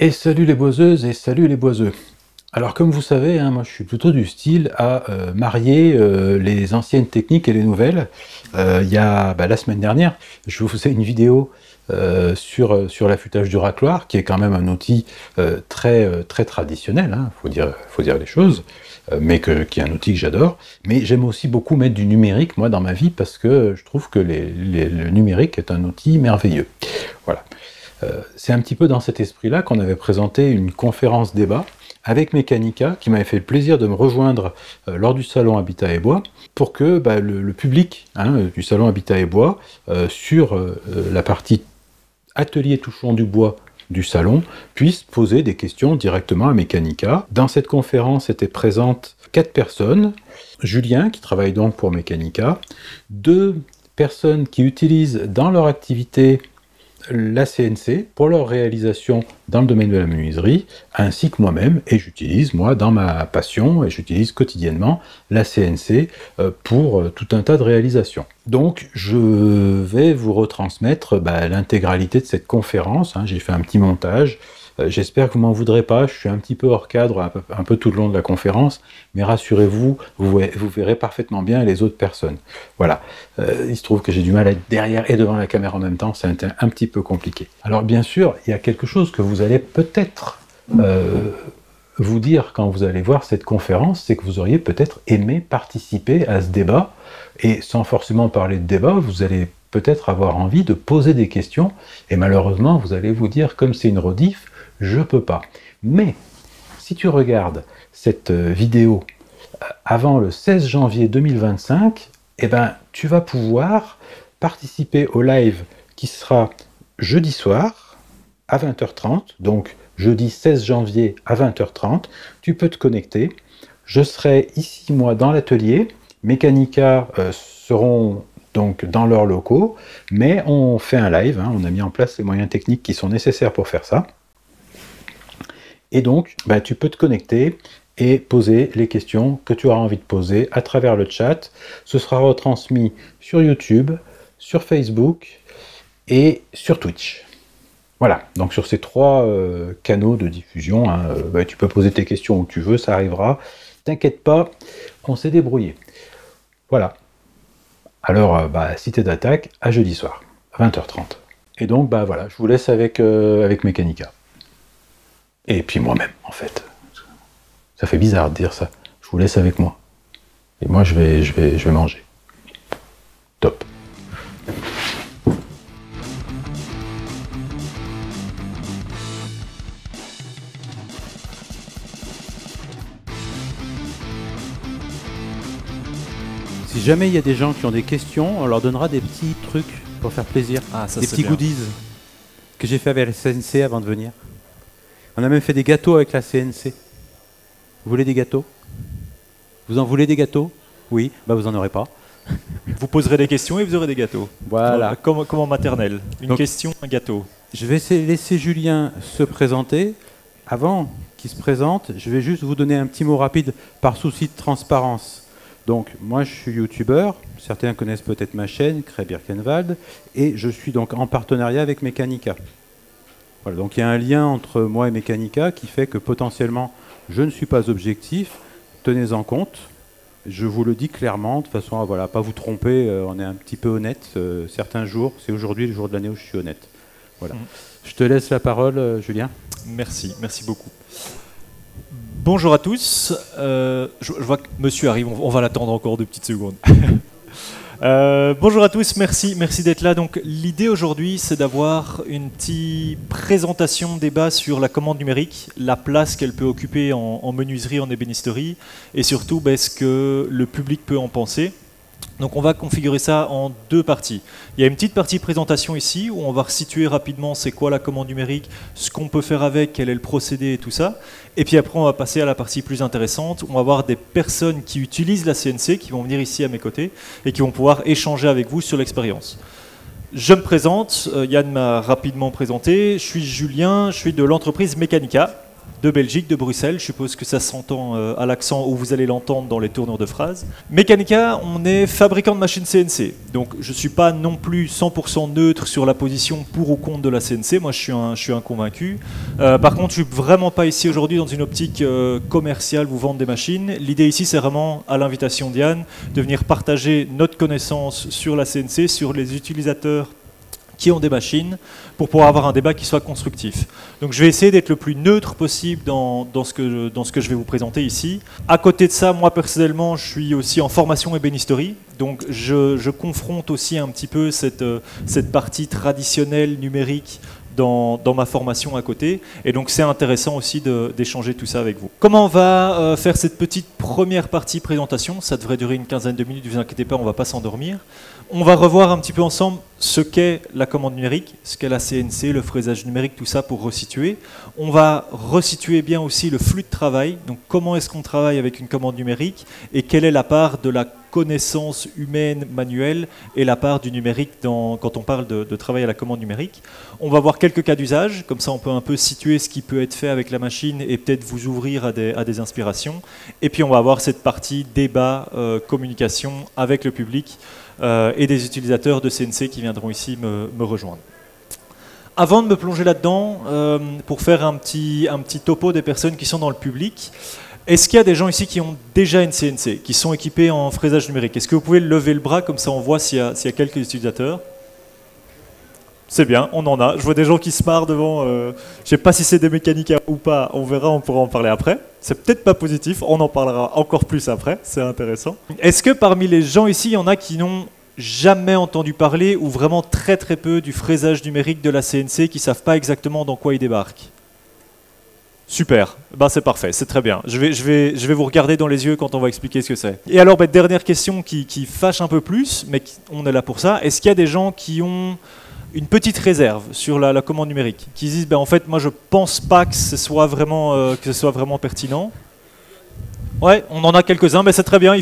Et salut les boiseuses et salut les boiseux. Alors comme vous savez, hein, moi je suis plutôt du style à marier les anciennes techniques et les nouvelles. Il y a la semaine dernière, je vous faisais une vidéo sur l'affûtage du racloir, qui est quand même un outil très traditionnel, hein, faut dire les choses, qui est un outil que j'adore. Mais j'aime aussi beaucoup mettre du numérique, moi, dans ma vie, parce que je trouve que le numérique est un outil merveilleux. Voilà. C'est un petit peu dans cet esprit-là qu'on avait présenté une conférence débat avec Mécanica, qui m'avait fait le plaisir de me rejoindre lors du salon Habitat et Bois, pour que le public du salon Habitat et Bois, sur la partie atelier touchant du bois du salon, puisse poser des questions directement à Mécanica. Dans cette conférence étaient présentes 4 personnes, Julien, qui travaille donc pour Mécanica, 2 personnes qui utilisent dans leur activité la CNC pour leur réalisation dans le domaine de la menuiserie, ainsi que moi-même, et j'utilise moi dans ma passion, et j'utilise quotidiennement la CNC pour tout un tas de réalisations. Donc je vais vous retransmettre l'intégralité de cette conférence, hein. J'ai fait un petit montage. J'espère que vous m'en voudrez pas, je suis un petit peu hors cadre un peu tout le long de la conférence, mais rassurez-vous, vous verrez parfaitement bien les autres personnes. Voilà, il se trouve que j'ai du mal à être derrière et devant la caméra en même temps, c'est un petit peu compliqué. Alors bien sûr, il y a quelque chose que vous allez peut-être vous dire quand vous allez voir cette conférence, c'est que vous auriez peut-être aimé participer à ce débat, et sans forcément parler de débat, vous allez peut-être avoir envie de poser des questions, et malheureusement, vous allez vous dire, comme c'est une rediff, je peux pas. Mais, si tu regardes cette vidéo avant le 16 janvier 2025, eh ben, tu vas pouvoir participer au live qui sera jeudi soir à 20h30, donc jeudi 16 janvier à 20h30, tu peux te connecter. Je serai ici, moi, dans l'atelier. Mécanica seront donc dans leurs locaux, mais on fait un live, hein, on a mis en place les moyens techniques qui sont nécessaires pour faire ça. Et donc, tu peux te connecter et poser les questions que tu auras envie de poser à travers le chat. Ce sera retransmis sur YouTube, sur Facebook et sur Twitch. Voilà, donc sur ces 3 canaux de diffusion, hein, tu peux poser tes questions où tu veux, ça arrivera. T'inquiète pas, on s'est débrouillé. Voilà. Alors, cité d'attaque à jeudi soir, à 20h30. Et donc, voilà, je vous laisse avec Mécanica. Et puis moi-même, en fait. Ça fait bizarre de dire ça. Je vous laisse avec moi. Et moi, je vais manger. Top. Si jamais il y a des gens qui ont des questions, on leur donnera des petits trucs pour faire plaisir. Ah, ça, des petits bien. goodies que j'ai fait avec la CNC avant de venir. On a même fait des gâteaux avec la CNC. Vous voulez des gâteaux? Vous en voulez des gâteaux? Oui, vous en aurez pas. Vous poserez des questions et vous aurez des gâteaux. Voilà. Comme en maternelle. Une question, un gâteau. Je vais laisser Julien se présenter. Avant qu'il se présente, je vais juste vous donner un petit mot rapide par souci de transparence. Donc, moi, je suis youtubeur. Certains connaissent peut-être ma chaîne, Cré Birkenwald. Et je suis donc en partenariat avec Mécanica. Voilà, donc il y a un lien entre moi et Mécanica qui fait que potentiellement je ne suis pas objectif, tenez-en compte, je vous le dis clairement, de façon à pas vous tromper, on est un petit peu honnête, certains jours, c'est aujourd'hui le jour de l'année où je suis honnête. Voilà. Je te laisse la parole, Julien. Merci beaucoup. Bonjour à tous, je vois que monsieur arrive, on va l'attendre encore 2 petites secondes. Bonjour à tous, merci d'être là. Donc l'idée aujourd'hui, c'est d'avoir une petite présentation débat sur la commande numérique, la place qu'elle peut occuper en menuiserie, en ébénisterie, et surtout ce que le public peut en penser. Donc on va configurer ça en 2 parties. Il y a une petite partie présentation ici, où on va resituer rapidement c'est quoi la commande numérique, ce qu'on peut faire avec, quel est le procédé et tout ça. Et puis après on va passer à la partie plus intéressante, où on va avoir des personnes qui utilisent la CNC, qui vont venir ici à mes côtés, et qui vont pouvoir échanger avec vous sur l'expérience. Je me présente, Yann m'a rapidement présenté, je suis Julien, je suis de l'entreprise Mécanica. de Belgique, de Bruxelles. Je suppose que ça s'entend à l'accent ou vous allez l'entendre dans les tournures de phrases. Mechanica, on est fabricant de machines CNC. Donc je ne suis pas non plus 100% neutre sur la position pour ou contre de la CNC. Moi, je suis un convaincu. Par contre, je ne suis vraiment pas ici aujourd'hui dans une optique commerciale, vous vendre des machines. L'idée ici, c'est vraiment, à l'invitation d'Yann, de venir partager notre connaissance sur la CNC, sur les utilisateurs qui ont des machines, pour pouvoir avoir un débat qui soit constructif. Donc je vais essayer d'être le plus neutre possible dans ce que je vais vous présenter ici. À côté de ça, moi personnellement, je suis aussi en formation ébénisterie, donc je confronte aussi un petit peu cette partie traditionnelle numérique dans ma formation à côté, et donc c'est intéressant aussi d'échanger tout ça avec vous. Comment on va faire cette petite première partie présentation? Ça devrait durer une quinzaine de minutes, ne vous inquiétez pas, on ne va pas s'endormir. On va revoir un petit peu ensemble ce qu'est la commande numérique, ce qu'est la CNC, le fraisage numérique, tout ça pour resituer. On va resituer bien aussi le flux de travail, donc comment est-ce qu'on travaille avec une commande numérique et quelle est la part de la connaissance humaine manuelle et la part du numérique quand on parle de travail à la commande numérique. On va voir quelques cas d'usage, comme ça on peut un peu situer ce qui peut être fait avec la machine et peut-être vous ouvrir à des inspirations. Et puis on va avoir cette partie débat, communication avec le public et des utilisateurs de CNC qui viendront ici me rejoindre. Avant de me plonger là-dedans, pour faire un petit topo des personnes qui sont dans le public, est-ce qu'il y a des gens ici qui ont déjà une CNC, qui sont équipés en fraisage numérique? Est-ce que vous pouvez lever le bras, comme ça on voit s'il y a quelques utilisateurs? C'est bien, on en a. Je vois des gens qui se marrent devant. Je ne sais pas si c'est des mécanicas ou pas, on verra, on pourra en parler après. C'est peut-être pas positif, on en parlera encore plus après, c'est intéressant. Est-ce que parmi les gens ici, il y en a qui n'ont jamais entendu parler, ou vraiment très très peu, du fraisage numérique de la CNC, qui ne savent pas exactement dans quoi ils débarquent? Super, ben c'est parfait, c'est très bien. Je vais vous regarder dans les yeux quand on va expliquer ce que c'est. Et alors, dernière question qui fâche un peu plus, mais on est là pour ça. Est-ce qu'il y a des gens qui ont une petite réserve sur la commande numérique, qui disent, en fait, moi je pense pas que ce soit vraiment pertinent? Ouais, on en a quelques-uns, mais c'est très bien,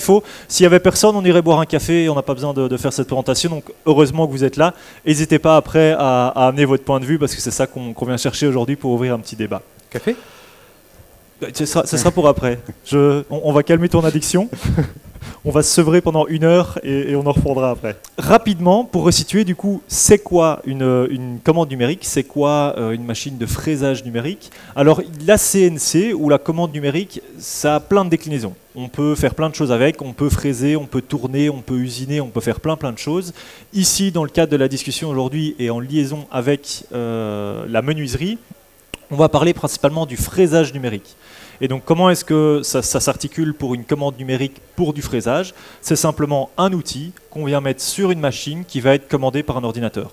s'il y avait personne, on irait boire un café, et on n'a pas besoin de faire cette présentation, donc heureusement que vous êtes là. N'hésitez pas après à amener votre point de vue, parce que c'est ça qu'on vient chercher aujourd'hui pour ouvrir un petit débat. Café? Ce sera pour après. On va calmer ton addiction. On va se sevrer pendant 1 heure et on en reprendra après. Rapidement, pour resituer, du coup, c'est quoi une commande numérique? C'est quoi une machine de fraisage numérique? Alors, la CNC ou la commande numérique, ça a plein de déclinaisons. On peut faire plein de choses avec, on peut fraiser, on peut tourner, on peut usiner, on peut faire plein de choses. Ici, dans le cadre de la discussion aujourd'hui et en liaison avec la menuiserie, on va parler principalement du fraisage numérique. Et donc comment est-ce que ça s'articule pour une commande numérique pour du fraisage? C'est simplement un outil qu'on vient mettre sur une machine qui va être commandée par un ordinateur.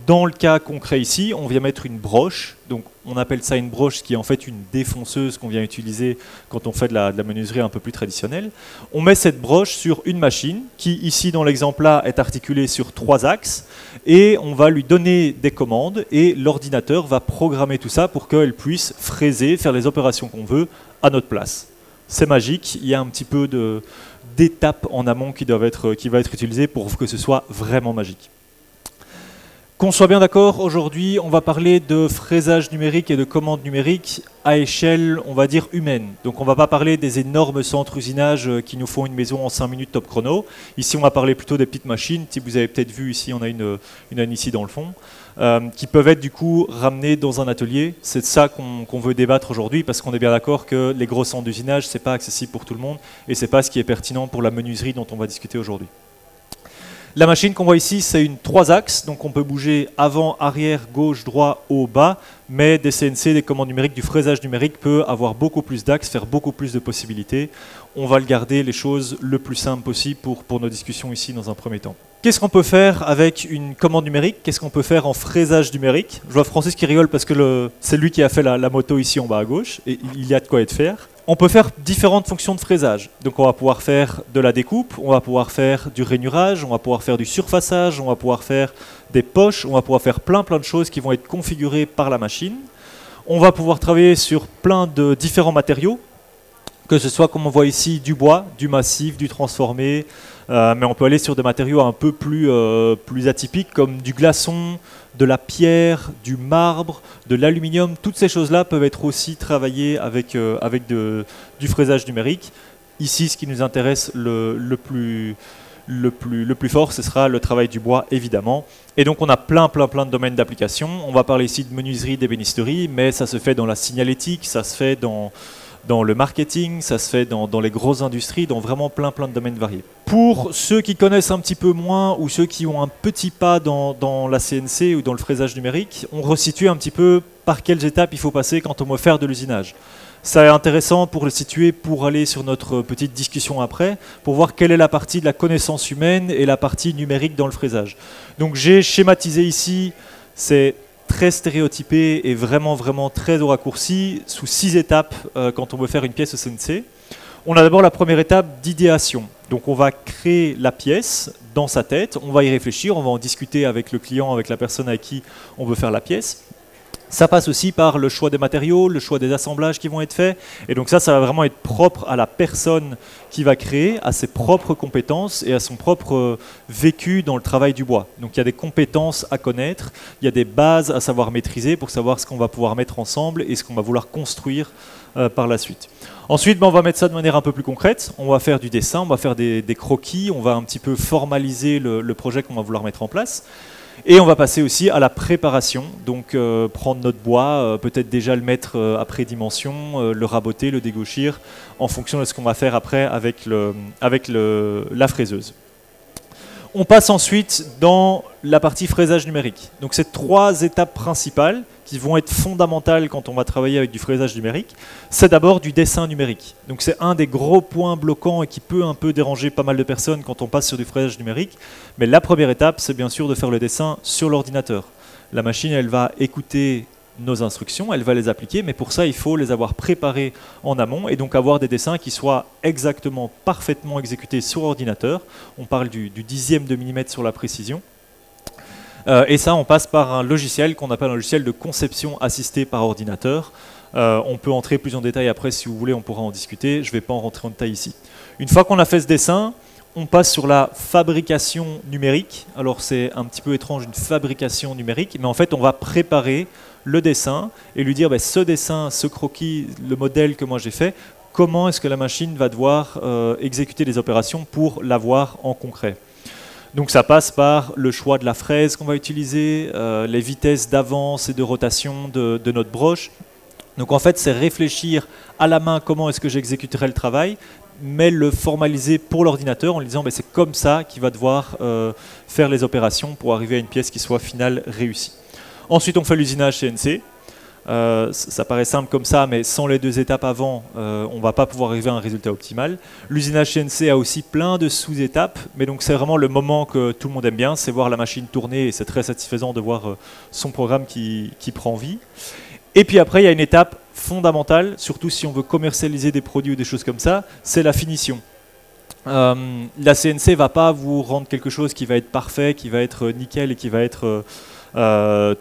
Dans le cas concret ici, on vient mettre une broche, donc on appelle ça une broche, qui est en fait une défonceuse qu'on vient utiliser quand on fait de la menuiserie un peu plus traditionnelle. On met cette broche sur une machine qui, ici dans l'exemple là, est articulée sur 3 axes, et on va lui donner des commandes, et l'ordinateur va programmer tout ça pour qu'elle puisse fraiser, faire les opérations qu'on veut à notre place. C'est magique, il y a un petit peu d'étapes en amont qui va être utilisée pour que ce soit vraiment magique. Qu'on soit bien d'accord, aujourd'hui, on va parler de fraisage numérique et de commande numérique à échelle, on va dire, humaine. Donc on ne va pas parler des énormes centres usinage qui nous font une maison en 5 minutes top chrono. Ici, on va parler plutôt des petites machines. Si vous avez peut-être vu ici, on a une ici dans le fond, qui peuvent être du coup ramenées dans un atelier. C'est de ça qu'on veut débattre aujourd'hui, parce qu'on est bien d'accord que les gros centres d'usinage, ce n'est pas accessible pour tout le monde, et ce n'est pas ce qui est pertinent pour la menuiserie dont on va discuter aujourd'hui. La machine qu'on voit ici, c'est une 3 axes, donc on peut bouger avant, arrière, gauche, droit, haut, bas, mais des CNC, des commandes numériques, du fraisage numérique peut avoir beaucoup plus d'axes, faire beaucoup plus de possibilités. On va le garder les choses le plus simple possible pour nos discussions ici dans un premier temps. Qu'est-ce qu'on peut faire avec une commande numérique? Qu'est-ce qu'on peut faire en fraisage numérique? Je vois Francis qui rigole parce que c'est lui qui a fait la moto ici en bas à gauche, et il y a de quoi être faire. On peut faire différentes fonctions de fraisage. Donc on va pouvoir faire de la découpe, on va pouvoir faire du rainurage, on va pouvoir faire du surfaçage, on va pouvoir faire des poches, on va pouvoir faire plein de choses qui vont être configurées par la machine. On va pouvoir travailler sur plein de différents matériaux, que ce soit, comme on voit ici, du bois, du massif, du transformé, mais on peut aller sur des matériaux un peu plus atypiques, comme du glaçon, de la pierre, du marbre, de l'aluminium. Toutes ces choses-là peuvent être aussi travaillées avec du fraisage numérique. Ici, ce qui nous intéresse le plus fort, ce sera le travail du bois, évidemment. Et donc, on a plein de domaines d'application. On va parler ici de menuiserie, d'ébénisterie, mais ça se fait dans la signalétique, ça se fait dans le marketing, ça se fait dans les grosses industries, dans vraiment plein de domaines variés. Pour ceux qui connaissent un petit peu moins ou ceux qui ont un petit pas dans la CNC ou dans le fraisage numérique, on resitue un petit peu par quelles étapes il faut passer quand on veut faire de l'usinage. C'est intéressant pour le situer, pour aller sur notre petite discussion après, pour voir quelle est la partie de la connaissance humaine et la partie numérique dans le fraisage. Donc j'ai schématisé ici, c'est très stéréotypé et vraiment très au raccourci, sous 6 étapes quand on veut faire une pièce au CNC. On a d'abord la première étape d'idéation. Donc on va créer la pièce dans sa tête, on va y réfléchir, on va en discuter avec le client, avec la personne avec qui on veut faire la pièce. Ça passe aussi par le choix des matériaux, le choix des assemblages qui vont être faits. Et donc ça va vraiment être propre à la personne qui va créer, à ses propres compétences et à son propre vécu dans le travail du bois. Donc il y a des compétences à connaître, il y a des bases à savoir maîtriser pour savoir ce qu'on va pouvoir mettre ensemble et ce qu'on va vouloir construire par la suite. Ensuite, on va mettre ça de manière un peu plus concrète. On va faire du dessin, on va faire des croquis, on va un petit peu formaliser le projet qu'on va vouloir mettre en place. Et on va passer aussi à la préparation, donc prendre notre bois, peut-être déjà le mettre à pré-dimension, le raboter, le dégauchir, en fonction de ce qu'on va faire après avec la fraiseuse. On passe ensuite dans la partie fraisage numérique. Donc c'est 3 étapes principales qui vont être fondamentales quand on va travailler avec du fraisage numérique. C'est d'abord du dessin numérique. Donc c'est un des gros points bloquants et qui peut un peu déranger pas mal de personnes quand on passe sur du fraisage numérique. Mais la première étape, c'est bien sûr de faire le dessin sur l'ordinateur. La machine, elle va écouter nos instructions, elle va les appliquer, mais pour ça, il faut les avoir préparées en amont et donc avoir des dessins qui soient exactement, parfaitement exécutés sur ordinateur. On parle du dixième de millimètre sur la précision. Et ça, on passe par un logiciel qu'on appelle un logiciel de conception assistée par ordinateur. On peut entrer plus en détail après, si vous voulez, on pourra en discuter. Je ne vais pas en rentrer en détail ici. Une fois qu'on a fait ce dessin, on passe sur la fabrication numérique. Alors c'est un petit peu étrange, une fabrication numérique, mais en fait on va préparer le dessin et lui dire ce dessin, ce croquis, le modèle que moi j'ai fait, comment est-ce que la machine va devoir exécuter les opérations pour l'avoir en concret. Donc ça passe par le choix de la fraise qu'on va utiliser, les vitesses d'avance et de rotation de notre broche. Donc en fait c'est réfléchir à la main comment est-ce que j'exécuterai le travail, mais le formaliser pour l'ordinateur en lui disant c'est comme ça qu'il va devoir faire les opérations pour arriver à une pièce qui soit finale réussie. Ensuite on fait l'usinage CNC. Ça paraît simple comme ça, mais sans les 2 étapes avant, on ne va pas pouvoir arriver à un résultat optimal. L'usinage CNC a aussi plein de sous-étapes, mais donc c'est vraiment le moment que tout le monde aime bien, c'est voir la machine tourner et c'est très satisfaisant de voir son programme qui prend vie. Et puis après, il y a une étape fondamentale, surtout si on veut commercialiser des produits ou des choses comme ça, c'est la finition. La CNC ne va pas vous rendre quelque chose qui va être parfait, qui va être nickel et qui va être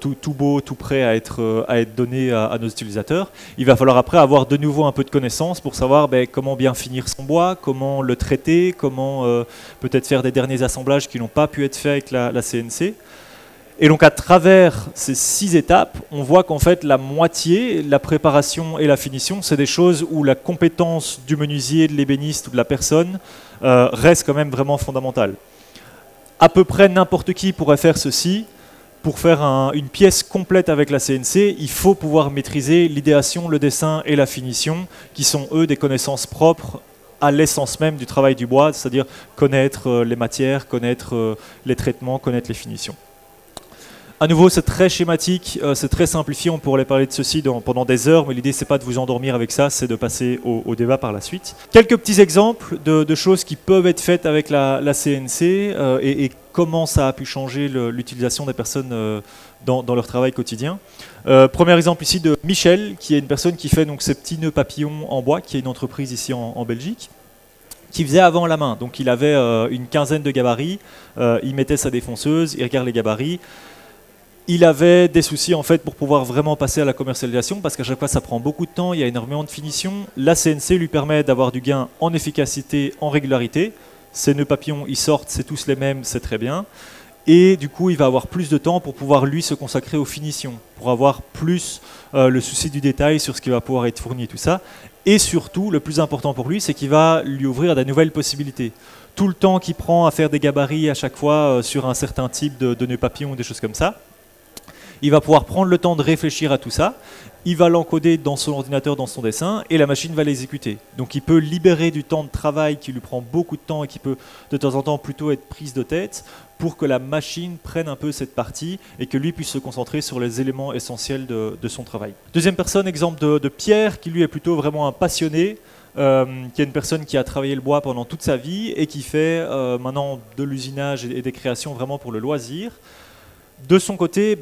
tout beau, tout prêt à être donné à nos utilisateurs. Il va falloir après avoir de nouveau un peu de connaissances pour savoir comment bien finir son bois, comment le traiter, comment peut-être faire des derniers assemblages qui n'ont pas pu être faits avec la CNC. Et donc à travers ces 6 étapes, on voit qu'en fait la moitié, la préparation et la finition, c'est des choses où la compétence du menuisier, de l'ébéniste ou de la personne reste quand même vraiment fondamentale. À peu près n'importe qui pourrait faire ceci. Pour faire une pièce complète avec la CNC, il faut pouvoir maîtriser l'idéation, le dessin et la finition, qui sont eux des connaissances propres à l'essence même du travail du bois, c'est-à-dire connaître les matières, connaître les traitements, connaître les finitions. À nouveau, c'est très schématique, c'est très simplifié, on pourrait parler de ceci pendant des heures, mais l'idée c'est pas de vous endormir avec ça, c'est de passer au débat par la suite. Quelques petits exemples de choses qui peuvent être faites avec la CNC et comment ça a pu changer l'utilisation des personnes dans leur travail quotidien. Premier exemple ici de Michel, qui est une personne qui fait donc ces petits nœuds papillons en bois, qui est une entreprise ici en Belgique, qui faisait avant la main. Donc il avait une quinzaine de gabarits, il mettait sa défonceuse, il regarde les gabarits. Il avait des soucis en fait pour pouvoir vraiment passer à la commercialisation parce qu'à chaque fois ça prend beaucoup de temps, il y a énormément de finition. La CNC lui permet d'avoir du gain en efficacité, en régularité. Ces nœuds papillons, ils sortent, c'est tous les mêmes, c'est très bien. Et du coup, il va avoir plus de temps pour pouvoir lui se consacrer aux finitions, pour avoir plus le souci du détail sur ce qui va pouvoir être fourni et tout ça. Et surtout, le plus important pour lui, c'est qu'il va lui ouvrir de nouvelles possibilités. Tout le temps qu'il prend à faire des gabarits à chaque fois sur un certain type de nœud papillon ou des choses comme ça, il va pouvoir prendre le temps de réfléchir à tout ça, il va l'encoder dans son ordinateur, dans son dessin, et la machine va l'exécuter. Donc il peut libérer du temps de travail qui lui prend beaucoup de temps et qui peut de temps en temps plutôt être prise de tête pour que la machine prenne un peu cette partie et que lui puisse se concentrer sur les éléments essentiels de son travail. Deuxième personne, exemple de Pierre, qui lui est plutôt vraiment un passionné, qui est une personne qui a travaillé le bois pendant toute sa vie et qui fait maintenant de l'usinage et des créations vraiment pour le loisir. De son côté,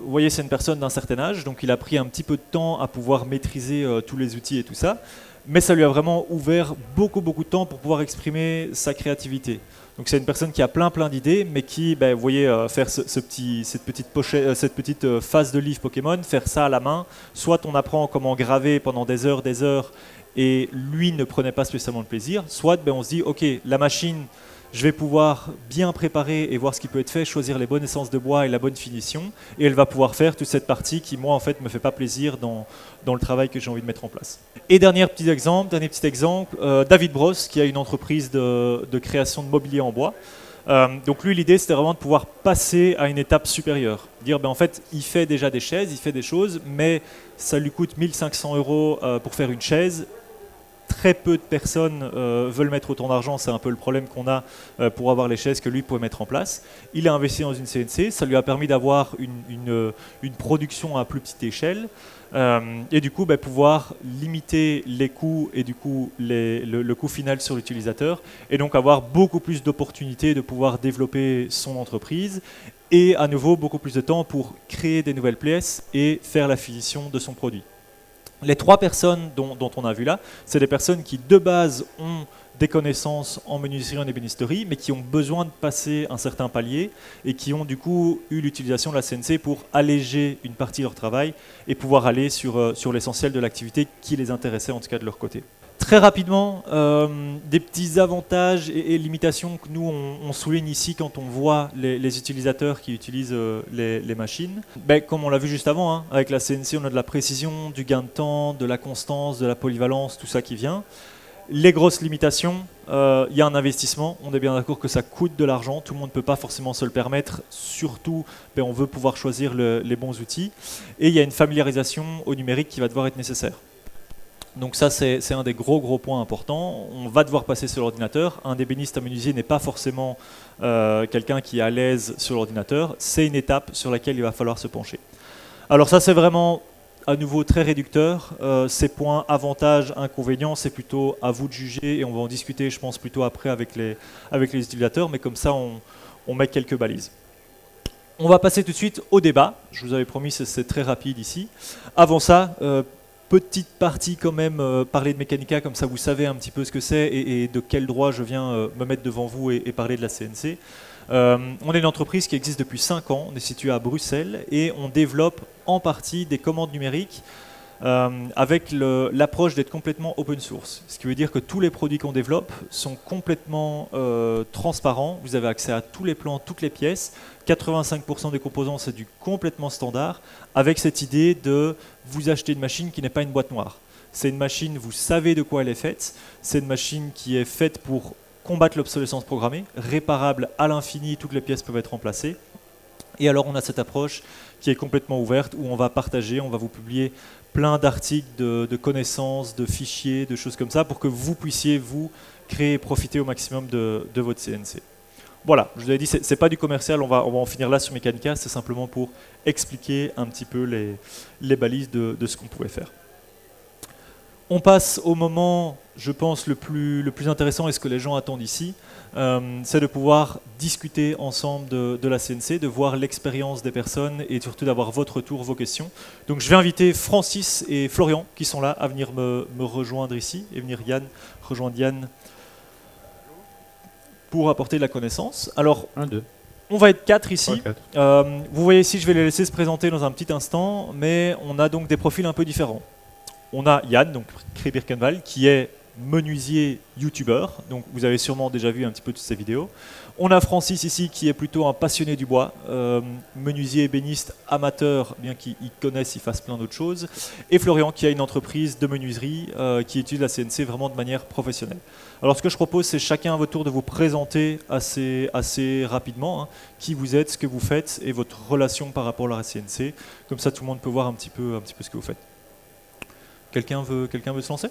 vous voyez, c'est une personne d'un certain âge, donc il a pris un petit peu de temps à pouvoir maîtriser tous les outils et tout ça, mais ça lui a vraiment ouvert beaucoup de temps pour pouvoir exprimer sa créativité. Donc c'est une personne qui a plein d'idées, mais qui, vous voyez, faire cette petite phase de livre Pokémon, faire ça à la main, soit on apprend comment graver pendant des heures, et lui ne prenait pas spécialement de plaisir, soit on se dit, ok, la machine, je vais pouvoir bien préparer et voir ce qui peut être fait, choisir les bonnes essences de bois et la bonne finition, et elle va pouvoir faire toute cette partie qui, moi, en fait, me fait pas plaisir dans le travail que j'ai envie de mettre en place. Et dernier petit exemple, David Bros, qui a une entreprise de création de mobilier en bois. Donc lui, l'idée, c'était vraiment de pouvoir passer à une étape supérieure. Dire, en fait, il fait déjà des chaises, il fait des choses, mais ça lui coûte 1 500 € pour faire une chaise. Très peu de personnes veulent mettre autant d'argent, c'est un peu le problème qu'on a pour avoir les chaises que lui pouvait mettre en place. Il a investi dans une CNC, ça lui a permis d'avoir une production à plus petite échelle et du coup pouvoir limiter les coûts et du coup le coût final sur l'utilisateur et donc avoir beaucoup plus d'opportunités de pouvoir développer son entreprise et à nouveau beaucoup plus de temps pour créer des nouvelles pièces et faire la finition de son produit. Les 3 personnes dont on a vu là, c'est des personnes qui de base ont des connaissances en menuiserie, en ébénisterie, mais qui ont besoin de passer un certain palier et qui ont du coup eu l'utilisation de la CNC pour alléger une partie de leur travail et pouvoir aller sur l'essentiel de l'activité qui les intéressait en tout cas de leur côté. Très rapidement, des petits avantages et limitations que nous on souligne ici quand on voit les utilisateurs qui utilisent les machines. Comme on l'a vu juste avant, avec la CNC on a de la précision, du gain de temps, de la constance, de la polyvalence, tout ça qui vient. Les grosses limitations, il y a un investissement, on est bien d'accord que ça coûte de l'argent, tout le monde ne peut pas forcément se le permettre, surtout on veut pouvoir choisir les bons outils, et il y a une familiarisation au numérique qui va devoir être nécessaire. Donc ça, c'est un des gros points importants. On va devoir passer sur l'ordinateur. Un ébéniste, un menuisier n'est pas forcément quelqu'un qui est à l'aise sur l'ordinateur. C'est une étape sur laquelle il va falloir se pencher. Alors ça, c'est vraiment à nouveau très réducteur. Ces points avantages, inconvénients, c'est plutôt à vous de juger et on va en discuter, je pense, plutôt après avec les utilisateurs. Mais comme ça, on met quelques balises. On va passer tout de suite au débat. Je vous avais promis, c'est très rapide ici. Avant ça, petite partie quand même, parler de Mechanica, comme ça vous savez un petit peu ce que c'est et de quel droit je viens me mettre devant vous et parler de la CNC. On est une entreprise qui existe depuis 5 ans, on est situé à Bruxelles et on développe en partie des commandes numériques avec l'approche d'être complètement open source. Ce qui veut dire que tous les produits qu'on développe sont complètement transparents, vous avez accès à tous les plans, toutes les pièces, 85% des composants c'est du complètement standard, avec cette idée de vous acheter une machine qui n'est pas une boîte noire. C'est une machine, vous savez de quoi elle est faite, c'est une machine qui est faite pour combattre l'obsolescence programmée, réparable à l'infini, toutes les pièces peuvent être remplacées. Et alors on a cette approche qui est complètement ouverte où on va partager, on va vous publier plein d'articles, de connaissances, de fichiers, de choses comme ça pour que vous puissiez vous créer et profiter au maximum de votre CNC. Voilà, je vous avais dit, c'est pas du commercial, on va en finir là sur Mechanica, c'est simplement pour expliquer un petit peu les balises de ce qu'on pouvait faire. On passe au moment, je pense, le plus intéressant et ce que les gens attendent ici, c'est de pouvoir discuter ensemble de la CNC, de voir l'expérience des personnes et surtout d'avoir votre retour, vos questions. Donc je vais inviter Francis et Florian qui sont là à venir me rejoindre ici et venir rejoindre Yann pour apporter de la connaissance. Alors, On va être 4 ici. Ouais, quatre. Vous voyez ici, je vais les laisser se présenter dans un petit instant, mais on a donc des profils un peu différents. On a Yann, donc Cré Birkenwald, qui est menuisier youtubeur, donc vous avez sûrement déjà vu un petit peu toutes ses vidéos. On a Francis ici, qui est plutôt un passionné du bois, menuisier ébéniste amateur, bien qu'il connaisse, il fasse plein d'autres choses. Et Florian, qui a une entreprise de menuiserie, qui utilise la CNC vraiment de manière professionnelle. Alors ce que je propose, c'est chacun à votre tour de vous présenter assez rapidement, hein, qui vous êtes, ce que vous faites et votre relation par rapport à la CNC. Comme ça, tout le monde peut voir un petit peu ce que vous faites. Quelqu'un veut se lancer ?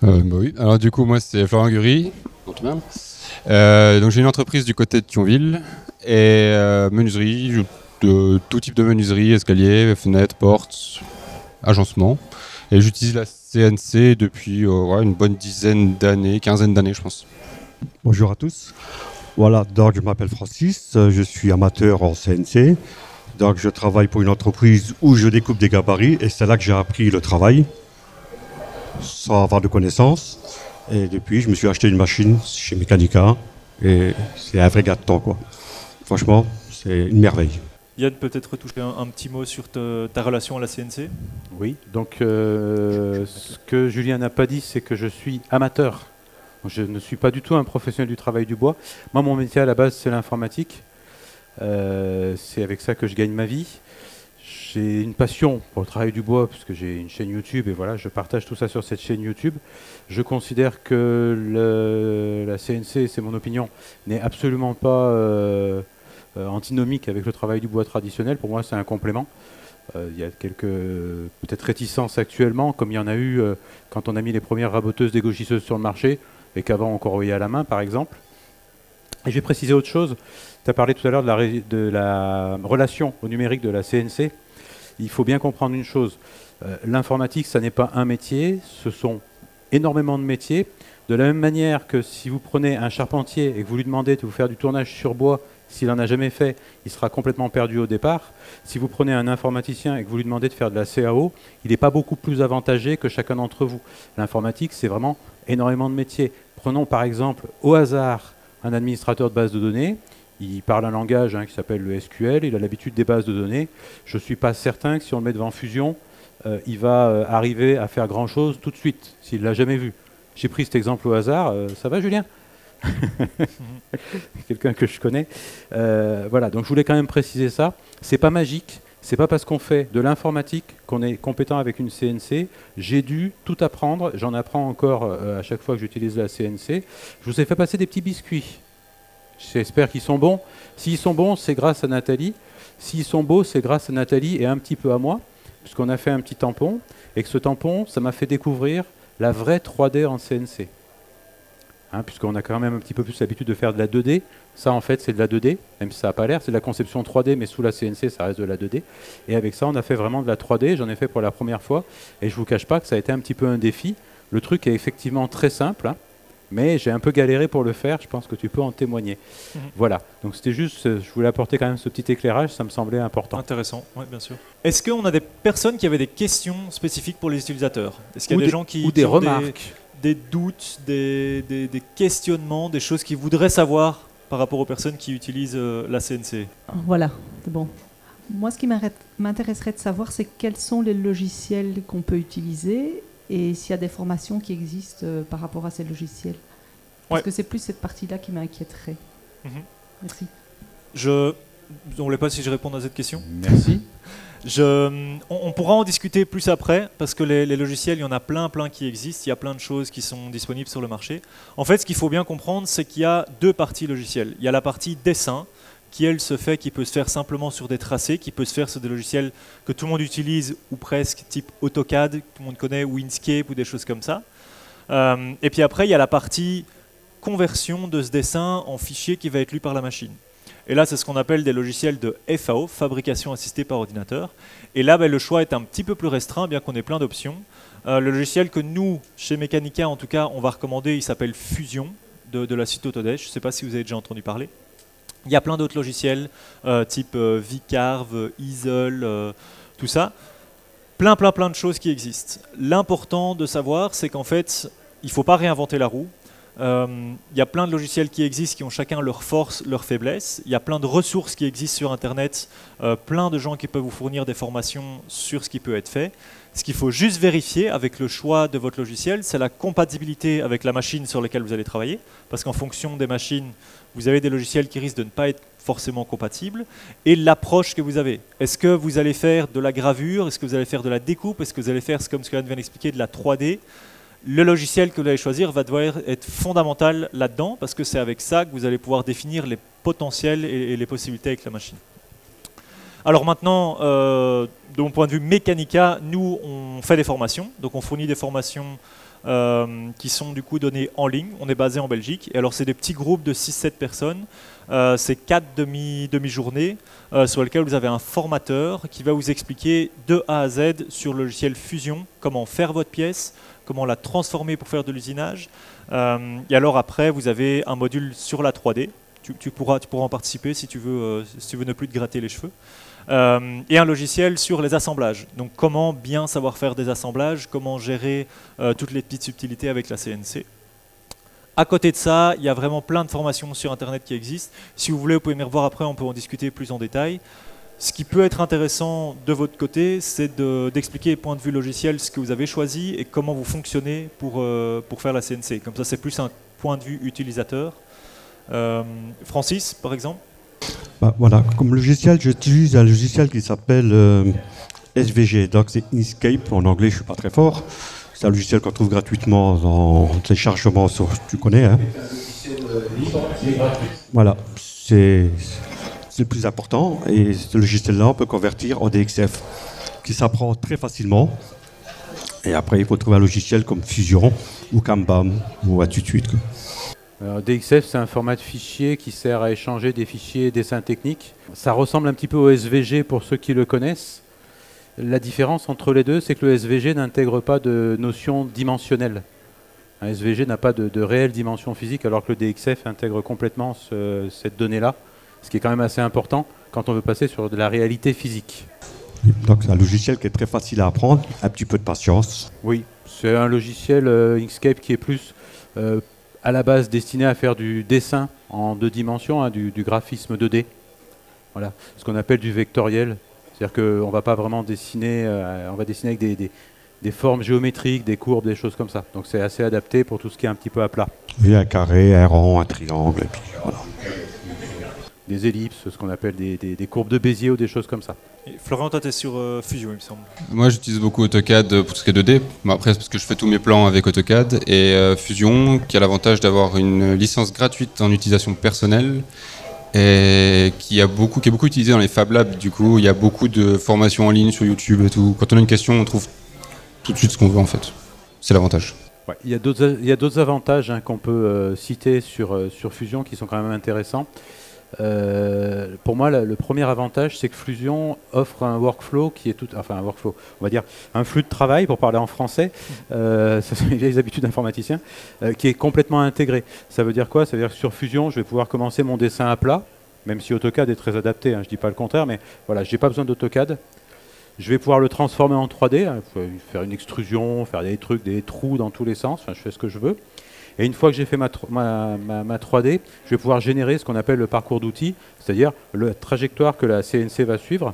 Bah oui, alors du coup moi c'est Florian Gury. Donc j'ai une entreprise du côté de Thionville et menuiserie, de tout type de menuiserie, escalier, fenêtres, portes, agencement. Et j'utilise la CNC depuis une bonne quinzaine d'années je pense. Bonjour à tous. Voilà, donc je m'appelle Francis, je suis amateur en CNC. Donc je travaille pour une entreprise où je découpe des gabarits et c'est là que j'ai appris le travail, sans avoir de connaissances. Et depuis, je me suis acheté une machine chez Mechanica et c'est un vrai gars de temps, quoi. Franchement, c'est une merveille. Yann, peut-être retoucher un petit mot sur ta relation à la CNC ? Oui, donc ce que Julien n'a pas dit, c'est que je suis amateur. Je ne suis pas du tout un professionnel du travail du bois. Moi, mon métier à la base, c'est l'informatique. C'est avec ça que je gagne ma vie. J'ai une passion pour le travail du bois, puisque j'ai une chaîne YouTube, et voilà, je partage tout ça sur cette chaîne YouTube. Je considère que la CNC, c'est mon opinion, n'est absolument pas antinomique avec le travail du bois traditionnel. Pour moi, c'est un complément. Il y a quelques peut-être réticences actuellement, comme il y en a eu quand on a mis les premières raboteuses dégauchisseuses sur le marché, et qu'avant on corroyait à la main, par exemple. Et je vais préciser autre chose. Tu as parlé tout à l'heure de la relation au numérique de la CNC. Il faut bien comprendre une chose. L'informatique, ça n'est pas un métier, ce sont énormément de métiers. De la même manière que si vous prenez un charpentier et que vous lui demandez de vous faire du tournage sur bois, s'il n'en a jamais fait, il sera complètement perdu au départ. Si vous prenez un informaticien et que vous lui demandez de faire de la CAO, il n'est pas beaucoup plus avantagé que chacun d'entre vous. L'informatique, c'est vraiment énormément de métiers. Prenons par exemple, au hasard, un administrateur de base de données. Il parle un langage qui s'appelle le SQL, il a l'habitude des bases de données. Je ne suis pas certain que si on le met devant Fusion, il va arriver à faire grand-chose tout de suite, s'il ne l'a jamais vu. J'ai pris cet exemple au hasard. Ça va, Julien? Quelqu'un que je connais. Voilà, donc je voulais quand même préciser ça. C'est pas magique. C'est pas parce qu'on fait de l'informatique qu'on est compétent avec une CNC. J'ai dû tout apprendre. J'en apprends encore à chaque fois que j'utilise la CNC. Je vous ai fait passer des petits biscuits. J'espère qu'ils sont bons. S'ils sont bons, c'est grâce à Nathalie. S'ils sont beaux, c'est grâce à Nathalie et un petit peu à moi, puisqu'on a fait un petit tampon. Et que ce tampon, ça m'a fait découvrir la vraie 3D en CNC. Puisqu'on a quand même un petit peu plus l'habitude de faire de la 2D. Ça, en fait, c'est de la 2D, même si ça n'a pas l'air. C'est de la conception 3D, mais sous la CNC, ça reste de la 2D. Et avec ça, on a fait vraiment de la 3D. J'en ai fait pour la première fois. Et je ne vous cache pas que ça a été un petit peu un défi. Le truc est effectivement très simple, mais j'ai un peu galéré pour le faire. Je pense que tu peux en témoigner. Voilà. Donc, c'était juste, je voulais apporter quand même ce petit éclairage. Ça me semblait important. Intéressant, oui, bien sûr. Est-ce qu'on a des personnes qui avaient des questions spécifiques pour les utilisateurs? Est-ce qu'il y a des gens qui ou des remarques, des doutes, des questionnements, des choses qu'ils voudraient savoir par rapport aux personnes qui utilisent la CNC? Voilà, c'est bon. Moi, ce qui m'intéresserait de savoir, c'est quels sont les logiciels qu'on peut utiliser et s'il y a des formations qui existent par rapport à ces logiciels. Parce que c'est plus cette partie-là qui m'inquiéterait. Merci. On ne voulait pas si je réponds à cette question. Merci. On pourra en discuter plus après, parce que les logiciels, il y en a plein qui existent, il y a plein de choses qui sont disponibles sur le marché. En fait, ce qu'il faut bien comprendre, c'est qu'il y a deux parties logicielles. Il y a la partie dessin, qui peut se faire simplement sur des tracés, qui peut se faire sur des logiciels que tout le monde utilise, ou presque, type AutoCAD, que tout le monde connaît, ou Inkscape, ou des choses comme ça. Et puis après, il y a la partie conversion de ce dessin en fichier qui va être lu par la machine. Et là, c'est ce qu'on appelle des logiciels de FAO, fabrication assistée par ordinateur. Et là, le choix est un petit peu plus restreint, bien qu'on ait plein d'options. Le logiciel que nous, chez Mechanica, en tout cas, on va recommander, il s'appelle Fusion, de la suite Autodesk. Je ne sais pas si vous avez déjà entendu parler. Il y a plein d'autres logiciels, type VCarve, Easel, tout ça. Plein de choses qui existent. L'important de savoir, c'est qu'en fait, il ne faut pas réinventer la roue. Il y a plein de logiciels qui existent, qui ont chacun leurs forces, leurs faiblesses. Il y a plein de ressources qui existent sur Internet, plein de gens qui peuvent vous fournir des formations sur ce qui peut être fait. Ce qu'il faut juste vérifier avec le choix de votre logiciel, c'est la compatibilité avec la machine sur laquelle vous allez travailler. Parce qu'en fonction des machines, vous avez des logiciels qui risquent de ne pas être forcément compatibles. Et l'approche que vous avez. Est-ce que vous allez faire de la gravure? Est-ce que vous allez faire de la découpe? Est-ce que vous allez faire, comme ce que vient d'expliquer, de la 3D? Le logiciel que vous allez choisir va devoir être fondamental là-dedans, parce que c'est avec ça que vous allez pouvoir définir les potentiels et les possibilités avec la machine. Alors maintenant, de mon point de vue Mechanica, nous on fait des formations, donc on fournit des formations qui sont du coup données en ligne. On est basé en Belgique, et alors c'est des petits groupes de 6-7 personnes, c'est 4 demi-journées sur lesquelles vous avez un formateur qui va vous expliquer de A à Z sur le logiciel Fusion, comment faire votre pièce, comment la transformer pour faire de l'usinage. Et alors après, vous avez un module sur la 3D. Tu pourras en participer si tu veux ne plus te gratter les cheveux. Et un logiciel sur les assemblages. Donc comment bien savoir faire des assemblages, comment gérer toutes les petites subtilités avec la CNC. À côté de ça, il y a vraiment plein de formations sur Internet qui existent. Si vous voulez, vous pouvez me revoir après, on peut en discuter plus en détail. Ce qui peut être intéressant de votre côté, c'est d'expliquer, point de vue logiciel, ce que vous avez choisi et comment vous fonctionnez pour faire la CNC. Comme ça, c'est plus un point de vue utilisateur. Francis, par exemple? Voilà, comme logiciel, j'utilise un logiciel qui s'appelle SVG, donc c'est Inkscape, en anglais je ne suis pas très fort. C'est un logiciel qu'on trouve gratuitement en téléchargement, tu connais, hein? Voilà, c'est le plus important, et ce logiciel-là, on peut convertir en DXF, qui s'apprend très facilement. Et après, il faut trouver un logiciel comme Fusion ou Kanban, ou ainsi de suite. Alors, DXF, c'est un format de fichier qui sert à échanger des fichiers dessins techniques. Ça ressemble un petit peu au SVG pour ceux qui le connaissent. La différence entre les deux, c'est que le SVG n'intègre pas de notion dimensionnelle. Un SVG n'a pas de réelle dimension physique, alors que le DXF intègre complètement cette donnée-là, ce qui est quand même assez important quand on veut passer sur de la réalité physique. Donc c'est un logiciel qui est très facile à apprendre, un petit peu de patience. Oui, c'est un logiciel Inkscape qui est plus à la base destiné à faire du dessin en 2 dimensions, hein, du graphisme 2D. Voilà, ce qu'on appelle du vectoriel. C'est-à-dire qu'on ne va pas vraiment dessiner, on va dessiner avec des formes géométriques, des courbes, des choses comme ça. Donc c'est assez adapté pour tout ce qui est un petit peu à plat. Oui, un carré, un rond, un triangle, et puis voilà. Des ellipses, ce qu'on appelle des courbes de Bézier ou des choses comme ça. Et Florent, toi tu es sur Fusion, il me semble. Moi j'utilise beaucoup AutoCAD pour tout ce qui est 2D. Bon, après c'est parce que je fais tous mes plans avec AutoCAD. Et Fusion qui a l'avantage d'avoir une licence gratuite en utilisation personnelle. Et qui est beaucoup utilisé dans les Fab Labs. Du coup, il y a beaucoup de formations en ligne sur YouTube et tout. Quand on a une question, on trouve tout de suite ce qu'on veut en fait. C'est l'avantage. Ouais, il y a d'autres avantages qu'on peut citer sur Fusion qui sont quand même intéressants. Pour moi, le premier avantage, c'est que Fusion offre un workflow qui est un workflow, on va dire un flux de travail, pour parler en français, ça c'est les vieilles habitudes d'informaticien, qui est complètement intégré. Ça veut dire quoi? Ça veut dire que sur Fusion, je vais pouvoir commencer mon dessin à plat, même si AutoCAD est très adapté, hein, je ne dis pas le contraire, mais voilà, je n'ai pas besoin d'AutoCAD. Je vais pouvoir le transformer en 3D, hein, faire une extrusion, faire des trucs, des trous dans tous les sens, je fais ce que je veux. Et une fois que j'ai fait ma 3D, je vais pouvoir générer ce qu'on appelle le parcours d'outils, c'est-à-dire la trajectoire que la CNC va suivre,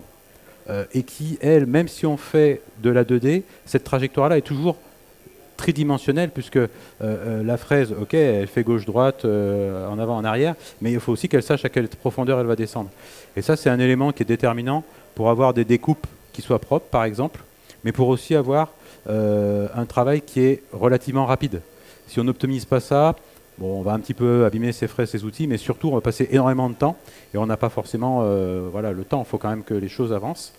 et qui, elle, même si on fait de la 2D, cette trajectoire-là est toujours tridimensionnelle, puisque la fraise, ok, elle fait gauche-droite, en avant, en arrière, mais il faut aussi qu'elle sache à quelle profondeur elle va descendre. Et ça, c'est un élément qui est déterminant pour avoir des découpes qui soient propres, par exemple, mais pour aussi avoir un travail qui est relativement rapide. Si on n'optimise pas ça, bon, on va un petit peu abîmer ses frais, ses outils, mais surtout on va passer énormément de temps et on n'a pas forcément voilà, le temps. Il faut quand même que les choses avancent.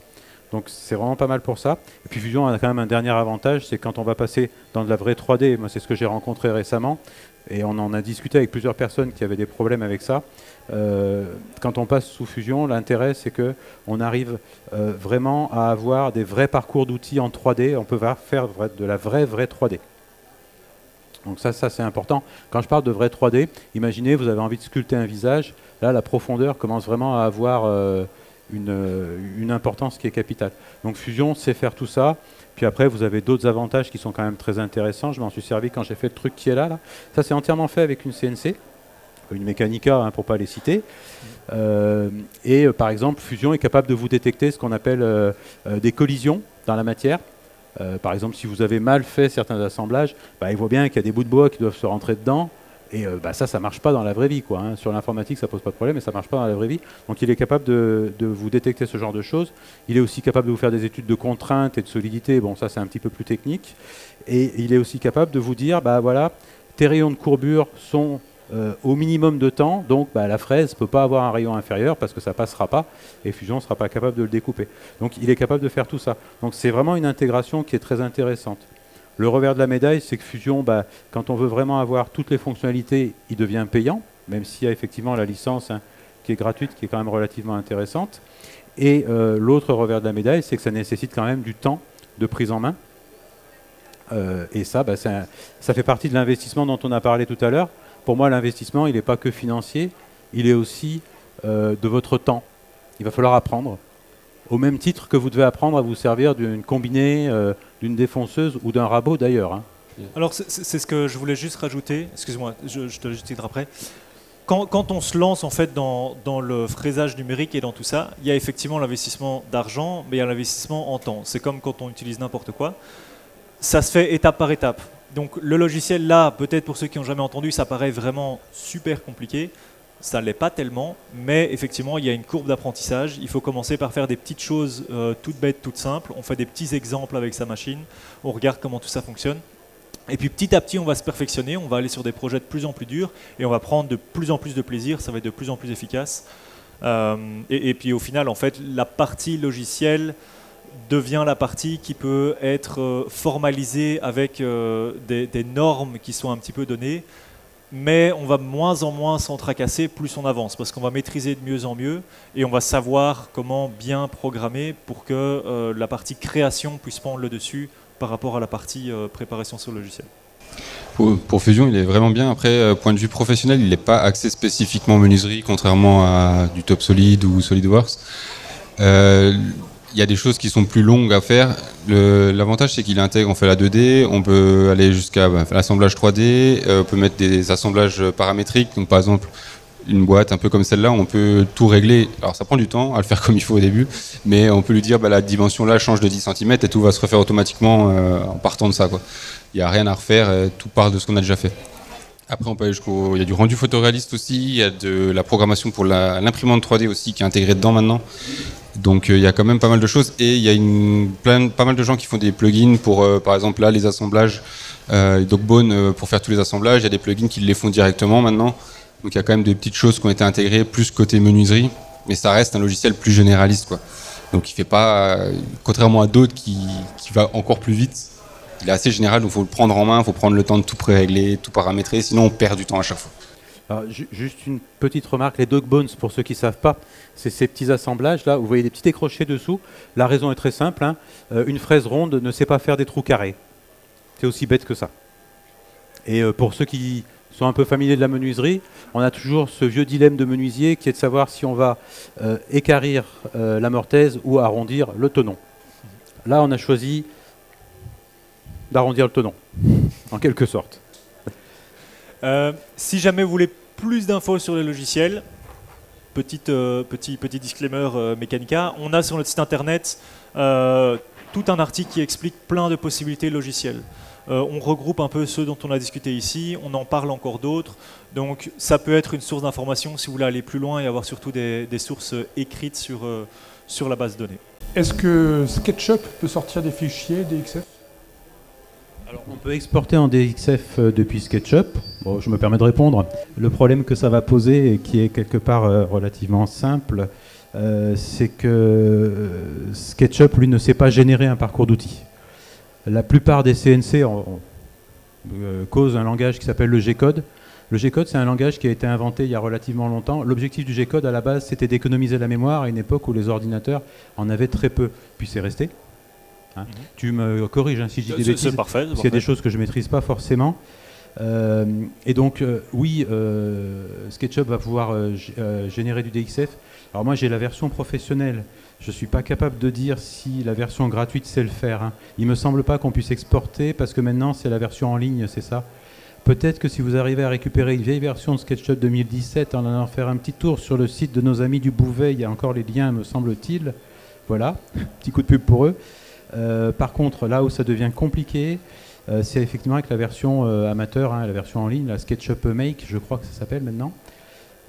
Donc c'est vraiment pas mal pour ça. Et puis Fusion a quand même un dernier avantage, c'est quand on va passer dans de la vraie 3D, moi c'est ce que j'ai rencontré récemment, et on en a discuté avec plusieurs personnes qui avaient des problèmes avec ça. Quand on passe sous Fusion, l'intérêt c'est qu'on arrive vraiment à avoir des vrais parcours d'outils en 3D, on peut faire de la vraie 3D. Donc ça c'est important. Quand je parle de vrai 3D, imaginez, vous avez envie de sculpter un visage. Là, la profondeur commence vraiment à avoir une importance qui est capitale. Donc Fusion sait faire tout ça. Puis après, vous avez d'autres avantages qui sont quand même très intéressants. Je m'en suis servi quand j'ai fait le truc qui est là. Ça, c'est entièrement fait avec une CNC, une Mecanica, hein, pour ne pas les citer. Par exemple, Fusion est capable de vous détecter ce qu'on appelle des collisions dans la matière. Par exemple, si vous avez mal fait certains assemblages, il voit bien qu'il y a des bouts de bois qui doivent se rentrer dedans. Et ça marche pas dans la vraie vie, quoi, hein. Sur l'informatique, ça pose pas de problème, mais ça marche pas dans la vraie vie. Donc il est capable de vous détecter ce genre de choses. Il est aussi capable de vous faire des études de contraintes et de solidité. Bon, ça c'est un petit peu plus technique. Et il est aussi capable de vous dire, voilà, tes rayons de courbure sont au minimum de temps, donc la fraise ne peut pas avoir un rayon inférieur parce que ça passera pas, et Fusion ne sera pas capable de le découper. Donc il est capable de faire tout ça. Donc c'est vraiment une intégration qui est très intéressante. Le revers de la médaille, c'est que Fusion, quand on veut vraiment avoir toutes les fonctionnalités, il devient payant, même s'il y a effectivement la licence, hein, qui est gratuite, qui est quand même relativement intéressante. Et l'autre revers de la médaille, c'est que ça nécessite quand même du temps de prise en main. Et ça, ça fait partie de l'investissement dont on a parlé tout à l'heure. Pour moi, l'investissement, il n'est pas que financier, il est aussi de votre temps. Il va falloir apprendre. Au même titre que vous devez apprendre à vous servir d'une combinée, d'une défonceuse ou d'un rabot d'ailleurs, hein. Alors c'est ce que je voulais juste rajouter, excuse-moi, je te le dis après. Quand on se lance en fait dans le fraisage numérique et dans tout ça, il y a effectivement l'investissement d'argent, mais il y a l'investissement en temps. C'est comme quand on utilise n'importe quoi. Ça se fait étape par étape. Donc le logiciel là, peut-être pour ceux qui n'ont jamais entendu, ça paraît vraiment super compliqué. Ça ne l'est pas tellement, mais effectivement, il y a une courbe d'apprentissage. Il faut commencer par faire des petites choses toutes bêtes, toutes simples. On fait des petits exemples avec sa machine. On regarde comment tout ça fonctionne. Et puis petit à petit, on va se perfectionner. On va aller sur des projets de plus en plus durs et on va prendre de plus en plus de plaisir. Ça va être de plus en plus efficace. Et puis au final, en fait, la partie logicielle devient la partie qui peut être formalisée avec des normes qui sont un petit peu données. Mais on va moins en moins s'en tracasser plus on avance, parce qu'on va maîtriser de mieux en mieux et on va savoir comment bien programmer pour que la partie création puisse prendre le dessus par rapport à la partie préparation sur le logiciel. Pour Fusion, il est vraiment bien. Après, point de vue professionnel, il n'est pas axé spécifiquement menuiserie, contrairement à du Topsolid ou SolidWorks. Il y a des choses qui sont plus longues à faire. L'avantage, c'est qu'il intègre, on fait la 2D, on peut aller jusqu'à l'assemblage 3D, on peut mettre des assemblages paramétriques. Donc, par exemple, une boîte un peu comme celle-là, on peut tout régler. Alors, ça prend du temps à le faire comme il faut au début, mais on peut lui dire la dimension là change de 10 cm et tout va se refaire automatiquement en partant de ça, quoi. Il n'y a rien à refaire, tout part de ce qu'on a déjà fait. Après, on peut aller il y a du rendu photoréaliste aussi, il y a de la programmation pour l'imprimante 3D aussi qui est intégrée dedans maintenant. Donc il y a quand même pas mal de choses et il y a pas mal de gens qui font des plugins pour, par exemple là, les assemblages, Dogbone pour faire tous les assemblages, il y a des plugins qui les font directement maintenant. Donc il y a quand même des petites choses qui ont été intégrées plus côté menuiserie, mais ça reste un logiciel plus généraliste, quoi. Donc il fait pas, contrairement à d'autres qui va encore plus vite, il est assez général, donc il faut le prendre en main, il faut prendre le temps de tout pré-régler, tout paramétrer, sinon on perd du temps à chaque fois. Alors, juste une petite remarque, les Dogbones, pour ceux qui ne savent pas, c'est ces petits assemblages là, vous voyez des petits décrochés dessous. La raison est très simple, hein. Une fraise ronde ne sait pas faire des trous carrés. C'est aussi bête que ça. Et pour ceux qui sont un peu familiers de la menuiserie, on a toujours ce vieux dilemme de menuisier qui est de savoir si on va équarrir la mortaise ou arrondir le tenon. Là, on a choisi d'arrondir le tenon, en quelque sorte. Si jamais vous voulez plus d'infos sur les logiciels, petit disclaimer Mecanica, on a sur notre site internet tout un article qui explique plein de possibilités logicielles. On regroupe un peu ceux dont on a discuté ici, on en parle encore d'autres, donc ça peut être une source d'information si vous voulez aller plus loin et avoir surtout des sources écrites sur la base de données. Est-ce que SketchUp peut sortir des fichiers DXF ? Alors, on peut exporter en DXF depuis SketchUp. Bon, je me permets de répondre. Le problème que ça va poser, et qui est quelque part relativement simple, c'est que SketchUp, lui, ne sait pas générer un parcours d'outils. La plupart des CNC causent un langage qui s'appelle le G-code. Le G-code, c'est un langage qui a été inventé il y a relativement longtemps. L'objectif du G-code, à la base, c'était d'économiser la mémoire à une époque où les ordinateurs en avaient très peu. Puis c'est resté. Hein. Tu me corriges si je dis des bêtises, parfait, parce qu'il y a des choses que je ne maîtrise pas forcément. Et donc, oui, SketchUp va pouvoir générer du DXF. Alors moi j'ai la version professionnelle. Je ne suis pas capable de dire si la version gratuite sait le faire. Hein. Il ne me semble pas qu'on puisse exporter parce que maintenant c'est la version en ligne, c'est ça. Peut-être que si vous arrivez à récupérer une vieille version de SketchUp 2017 en allant faire un petit tour sur le site de nos amis du Bouvet, il y a encore les liens me semble-t-il. Voilà, petit coup de pub pour eux. Par contre, là où ça devient compliqué, c'est effectivement avec la version amateur, hein, la version en ligne, la SketchUp Make, je crois que ça s'appelle maintenant.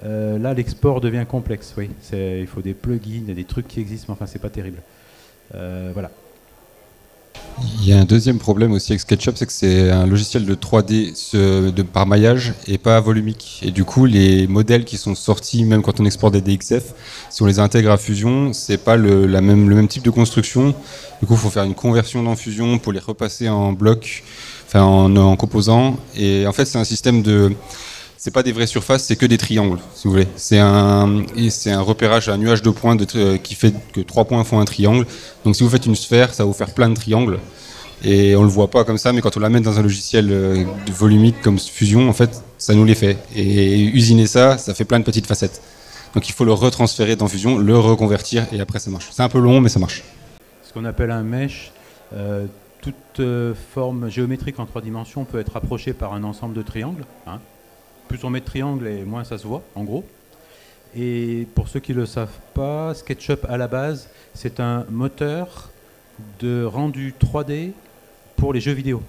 Là, l'export devient complexe, oui. Il faut des plugins, des trucs qui existent, mais enfin, c'est pas terrible. Voilà. Il y a un deuxième problème aussi avec SketchUp, c'est que c'est un logiciel de 3D par maillage et pas volumique. Et du coup, les modèles qui sont sortis, même quand on exporte des DXF, si on les intègre à Fusion, c'est pas le même type de construction. Du coup, il faut faire une conversion dans Fusion pour les repasser en blocs, enfin en composants. Et en fait, c'est un système de... C'est pas des vraies surfaces, c'est que des triangles, si vous voulez. C'est un repérage, un nuage de points qui fait que 3 points font un triangle. Donc si vous faites une sphère, ça va vous faire plein de triangles. Et on le voit pas comme ça, mais quand on la met dans un logiciel volumique comme Fusion, en fait, ça nous les fait. Et usiner ça, ça fait plein de petites facettes. Donc il faut le retransférer dans Fusion, le reconvertir, et après ça marche. C'est un peu long, mais ça marche. Ce qu'on appelle un mesh, toute forme géométrique en 3 dimensions peut être approchée par un ensemble de triangles. Hein. Plus on met de triangles et moins ça se voit, en gros. Et pour ceux qui ne le savent pas, SketchUp à la base, c'est un moteur de rendu 3D pour les jeux vidéo.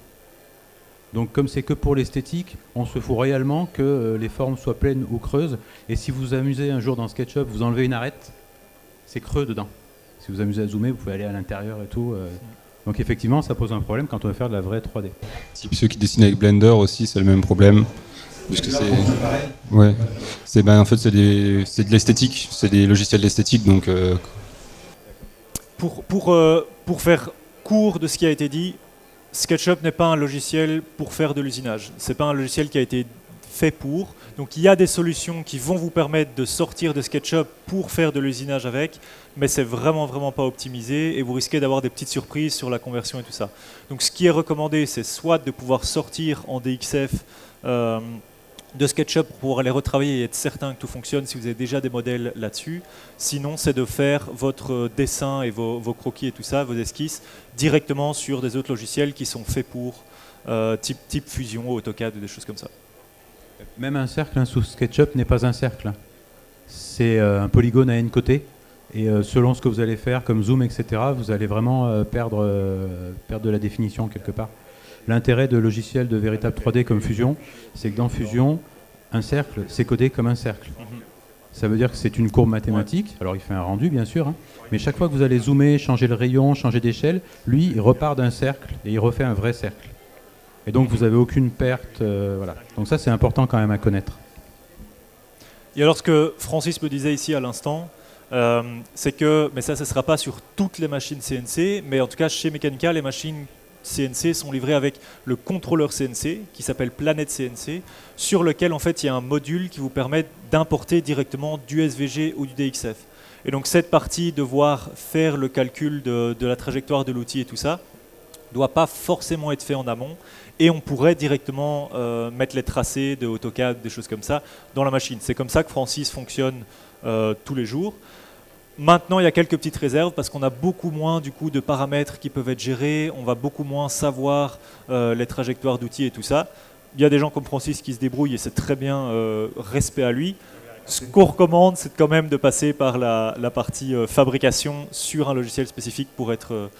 Donc comme c'est que pour l'esthétique, on se fout réellement que les formes soient pleines ou creuses. Et si vous vous amusez un jour dans SketchUp, vous enlevez une arête, c'est creux dedans. Si vous vous amusez à zoomer, vous pouvez aller à l'intérieur et tout. Donc effectivement, ça pose un problème quand on veut faire de la vraie 3D. Type ceux qui dessinent avec Blender aussi, c'est le même problème. Parce que ouais, en fait c'est de l'esthétique, c'est des logiciels d'esthétique donc. Pour faire court de ce qui a été dit, SketchUp n'est pas un logiciel pour faire de l'usinage. C'est pas un logiciel qui a été fait pour. Donc il y a des solutions qui vont vous permettre de sortir de SketchUp pour faire de l'usinage avec, mais c'est vraiment pas optimisé et vous risquez d'avoir des petites surprises sur la conversion et tout ça. Donc ce qui est recommandé, c'est soit de pouvoir sortir en DXF de SketchUp pour pouvoir les retravailler et être certain que tout fonctionne si vous avez déjà des modèles là-dessus. Sinon, c'est de faire votre dessin et vos croquis et tout ça, vos esquisses, directement sur des autres logiciels qui sont faits pour type Fusion, AutoCAD ou des choses comme ça. Même un cercle sous SketchUp n'est pas un cercle. C'est un polygone à n côtés. Et selon ce que vous allez faire comme zoom, etc., vous allez vraiment perdre de la définition quelque part. L'intérêt de logiciels de véritable 3D comme Fusion, c'est que dans Fusion, un cercle, c'est codé comme un cercle. Ça veut dire que c'est une courbe mathématique. Alors il fait un rendu, bien sûr, hein, mais chaque fois que vous allez zoomer, changer le rayon, changer d'échelle, lui, il repart d'un cercle et il refait un vrai cercle. Et donc vous n'avez aucune perte. Voilà. Donc ça, c'est important quand même à connaître. Et alors ce que Francis me disait ici à l'instant, c'est que, mais ça ne sera pas sur toutes les machines CNC, mais en tout cas chez Mechanica, les machines CNC sont livrées avec le contrôleur CNC qui s'appelle Planet CNC, sur lequel en fait il y a un module qui vous permet d'importer directement du SVG ou du DXF. Et donc cette partie, devoir faire le calcul de la trajectoire de l'outil et tout ça, ne doit pas forcément être fait en amont, et on pourrait directement mettre les tracés de AutoCAD, des choses comme ça, dans la machine. C'est comme ça que Francis fonctionne tous les jours. Maintenant, il y a quelques petites réserves parce qu'on a beaucoup moins du coup de paramètres qui peuvent être gérés, on va beaucoup moins savoir les trajectoires d'outils et tout ça. Il y a des gens comme Francis qui se débrouillent et c'est très bien, respect à lui. Ce qu'on recommande, c'est quand même de passer par la partie fabrication sur un logiciel spécifique pour être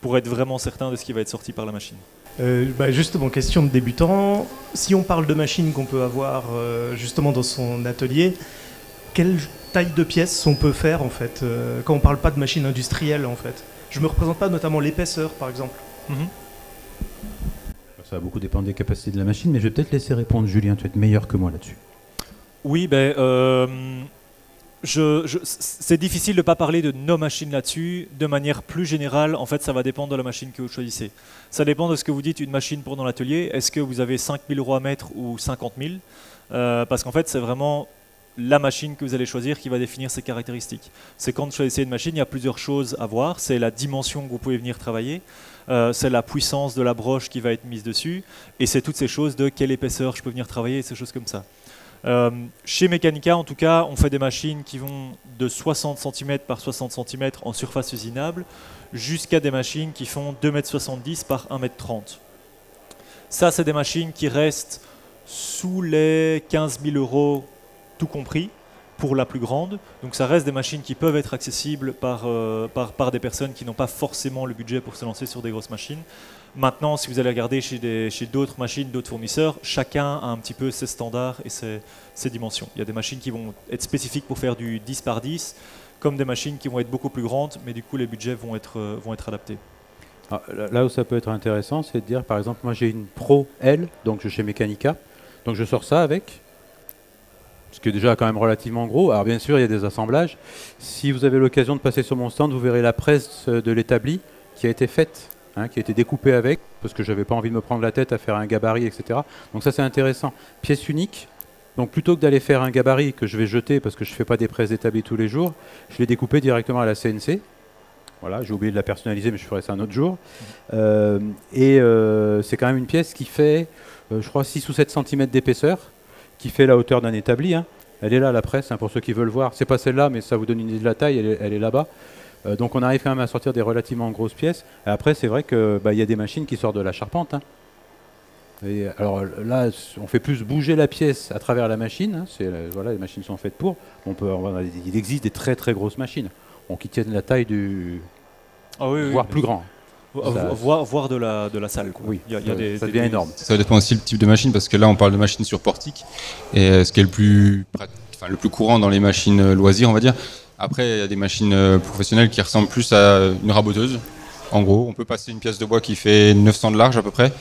vraiment certain de ce qui va être sorti par la machine. Justement, question de débutant, si on parle de machines qu'on peut avoir justement dans son atelier, quelle taille de pièces on peut faire en fait quand on ne parle pas de machines industrielles en fait? Je ne me représente pas notamment l'épaisseur par exemple. Ça va beaucoup dépendre des capacités de la machine, mais je vais peut-être laisser répondre Julien, tu vas être meilleur que moi là-dessus. Oui, c'est difficile de ne pas parler de nos machines là-dessus. De manière plus générale, en fait, ça va dépendre de la machine que vous choisissez. Ça dépend de ce que vous dites, une machine pour dans l'atelier. Est-ce que vous avez 5 000 € à mettre ou 50 000 parce qu'en fait, c'est vraiment la machine que vous allez choisir qui va définir ses caractéristiques. C'est quand vous choisissez une machine, il y a plusieurs choses à voir. C'est la dimension que vous pouvez venir travailler, c'est la puissance de la broche qui va être mise dessus, et c'est toutes ces choses de quelle épaisseur je peux venir travailler, et ces choses comme ça. Chez Mechanica, en tout cas, on fait des machines qui vont de 60 cm par 60 cm en surface usinable jusqu'à des machines qui font 2,70 m par 1,30 m. Ça, c'est des machines qui restent sous les 15 000 € tout compris pour la plus grande. Donc ça reste des machines qui peuvent être accessibles par des personnes qui n'ont pas forcément le budget pour se lancer sur des grosses machines. Maintenant, si vous allez regarder chez d'autres machines, d'autres fournisseurs, chacun a un petit peu ses standards et ses dimensions. Il y a des machines qui vont être spécifiques pour faire du 10 par 10, comme des machines qui vont être beaucoup plus grandes, mais du coup les budgets vont être adaptés. Alors, là où ça peut être intéressant, c'est de dire, par exemple, moi j'ai une Pro L, donc chez Mechanica, donc je sors ça avec, ce qui est déjà quand même relativement gros. Alors bien sûr, il y a des assemblages. Si vous avez l'occasion de passer sur mon stand, vous verrez la presse de l'établi qui a été faite, qui a été découpée avec, parce que je n'avais pas envie de me prendre la tête à faire un gabarit, etc. Donc ça c'est intéressant. Pièce unique. Donc plutôt que d'aller faire un gabarit que je vais jeter parce que je ne fais pas des presses d'établi tous les jours, je l'ai découpé directement à la CNC. Voilà, j'ai oublié de la personnaliser, mais je ferai ça un autre jour. C'est quand même une pièce qui fait, je crois, 6 ou 7 cm d'épaisseur, qui fait la hauteur d'un établi. Elle est là, la presse, pour ceux qui veulent voir. C'est pas celle-là, mais ça vous donne une idée de la taille, elle est là-bas. Donc on arrive quand même à sortir des relativement grosses pièces. Et après, c'est vrai qu'il y a des machines qui sortent de la charpente. Et alors là, on fait plus bouger la pièce à travers la machine. Voilà, les machines sont faites pour. Il existe des très très grosses machines qui tiennent la taille du... voire plus grand. Voir de la salle. Quoi. Oui, ça devient énorme. Ça dépend aussi le type de machine, parce que là on parle de machines sur portique, et ce qui est le plus courant dans les machines loisirs, on va dire. Après, il y a des machines professionnelles qui ressemblent plus à une raboteuse. En gros, on peut passer une pièce de bois qui fait 900 de large à peu près,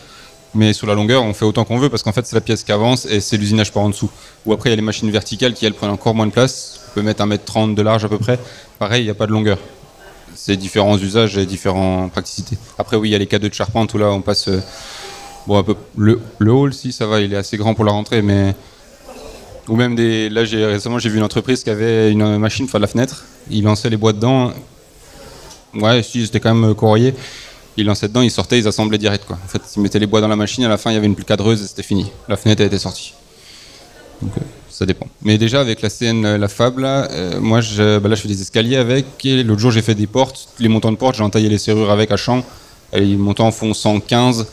mais sur la longueur, on fait autant qu'on veut, parce qu'en fait, c'est la pièce qui avance et c'est l'usinage par en dessous. Ou après, il y a les machines verticales qui, elles, prennent encore moins de place. On peut mettre 1,30 m de large à peu près. Pareil, il n'y a pas de longueur. C'est différents usages et différentes practicités. Après, oui, il y a les K2 de charpente où là, on passe... un peu le hall, si, ça va, il est assez grand pour la rentrée, mais... Ou même là, récemment, j'ai vu une entreprise qui avait une machine pour faire de la fenêtre. Ils lançaient les bois dedans. Ouais, si, c'était quand même corroyé. Ils lançaient dedans, ils sortaient, ils assemblaient direct, quoi. En fait, ils mettaient les bois dans la machine, à la fin, il y avait une cadreuse et c'était fini. La fenêtre, elle était sortie. Donc, ça dépend. Mais déjà, avec la CN, la Fab, moi, je fais des escaliers avec. Et l'autre jour, j'ai fait des portes. Les montants de portes, j'ai entaillé les serrures avec à champ. Et les montants font 115.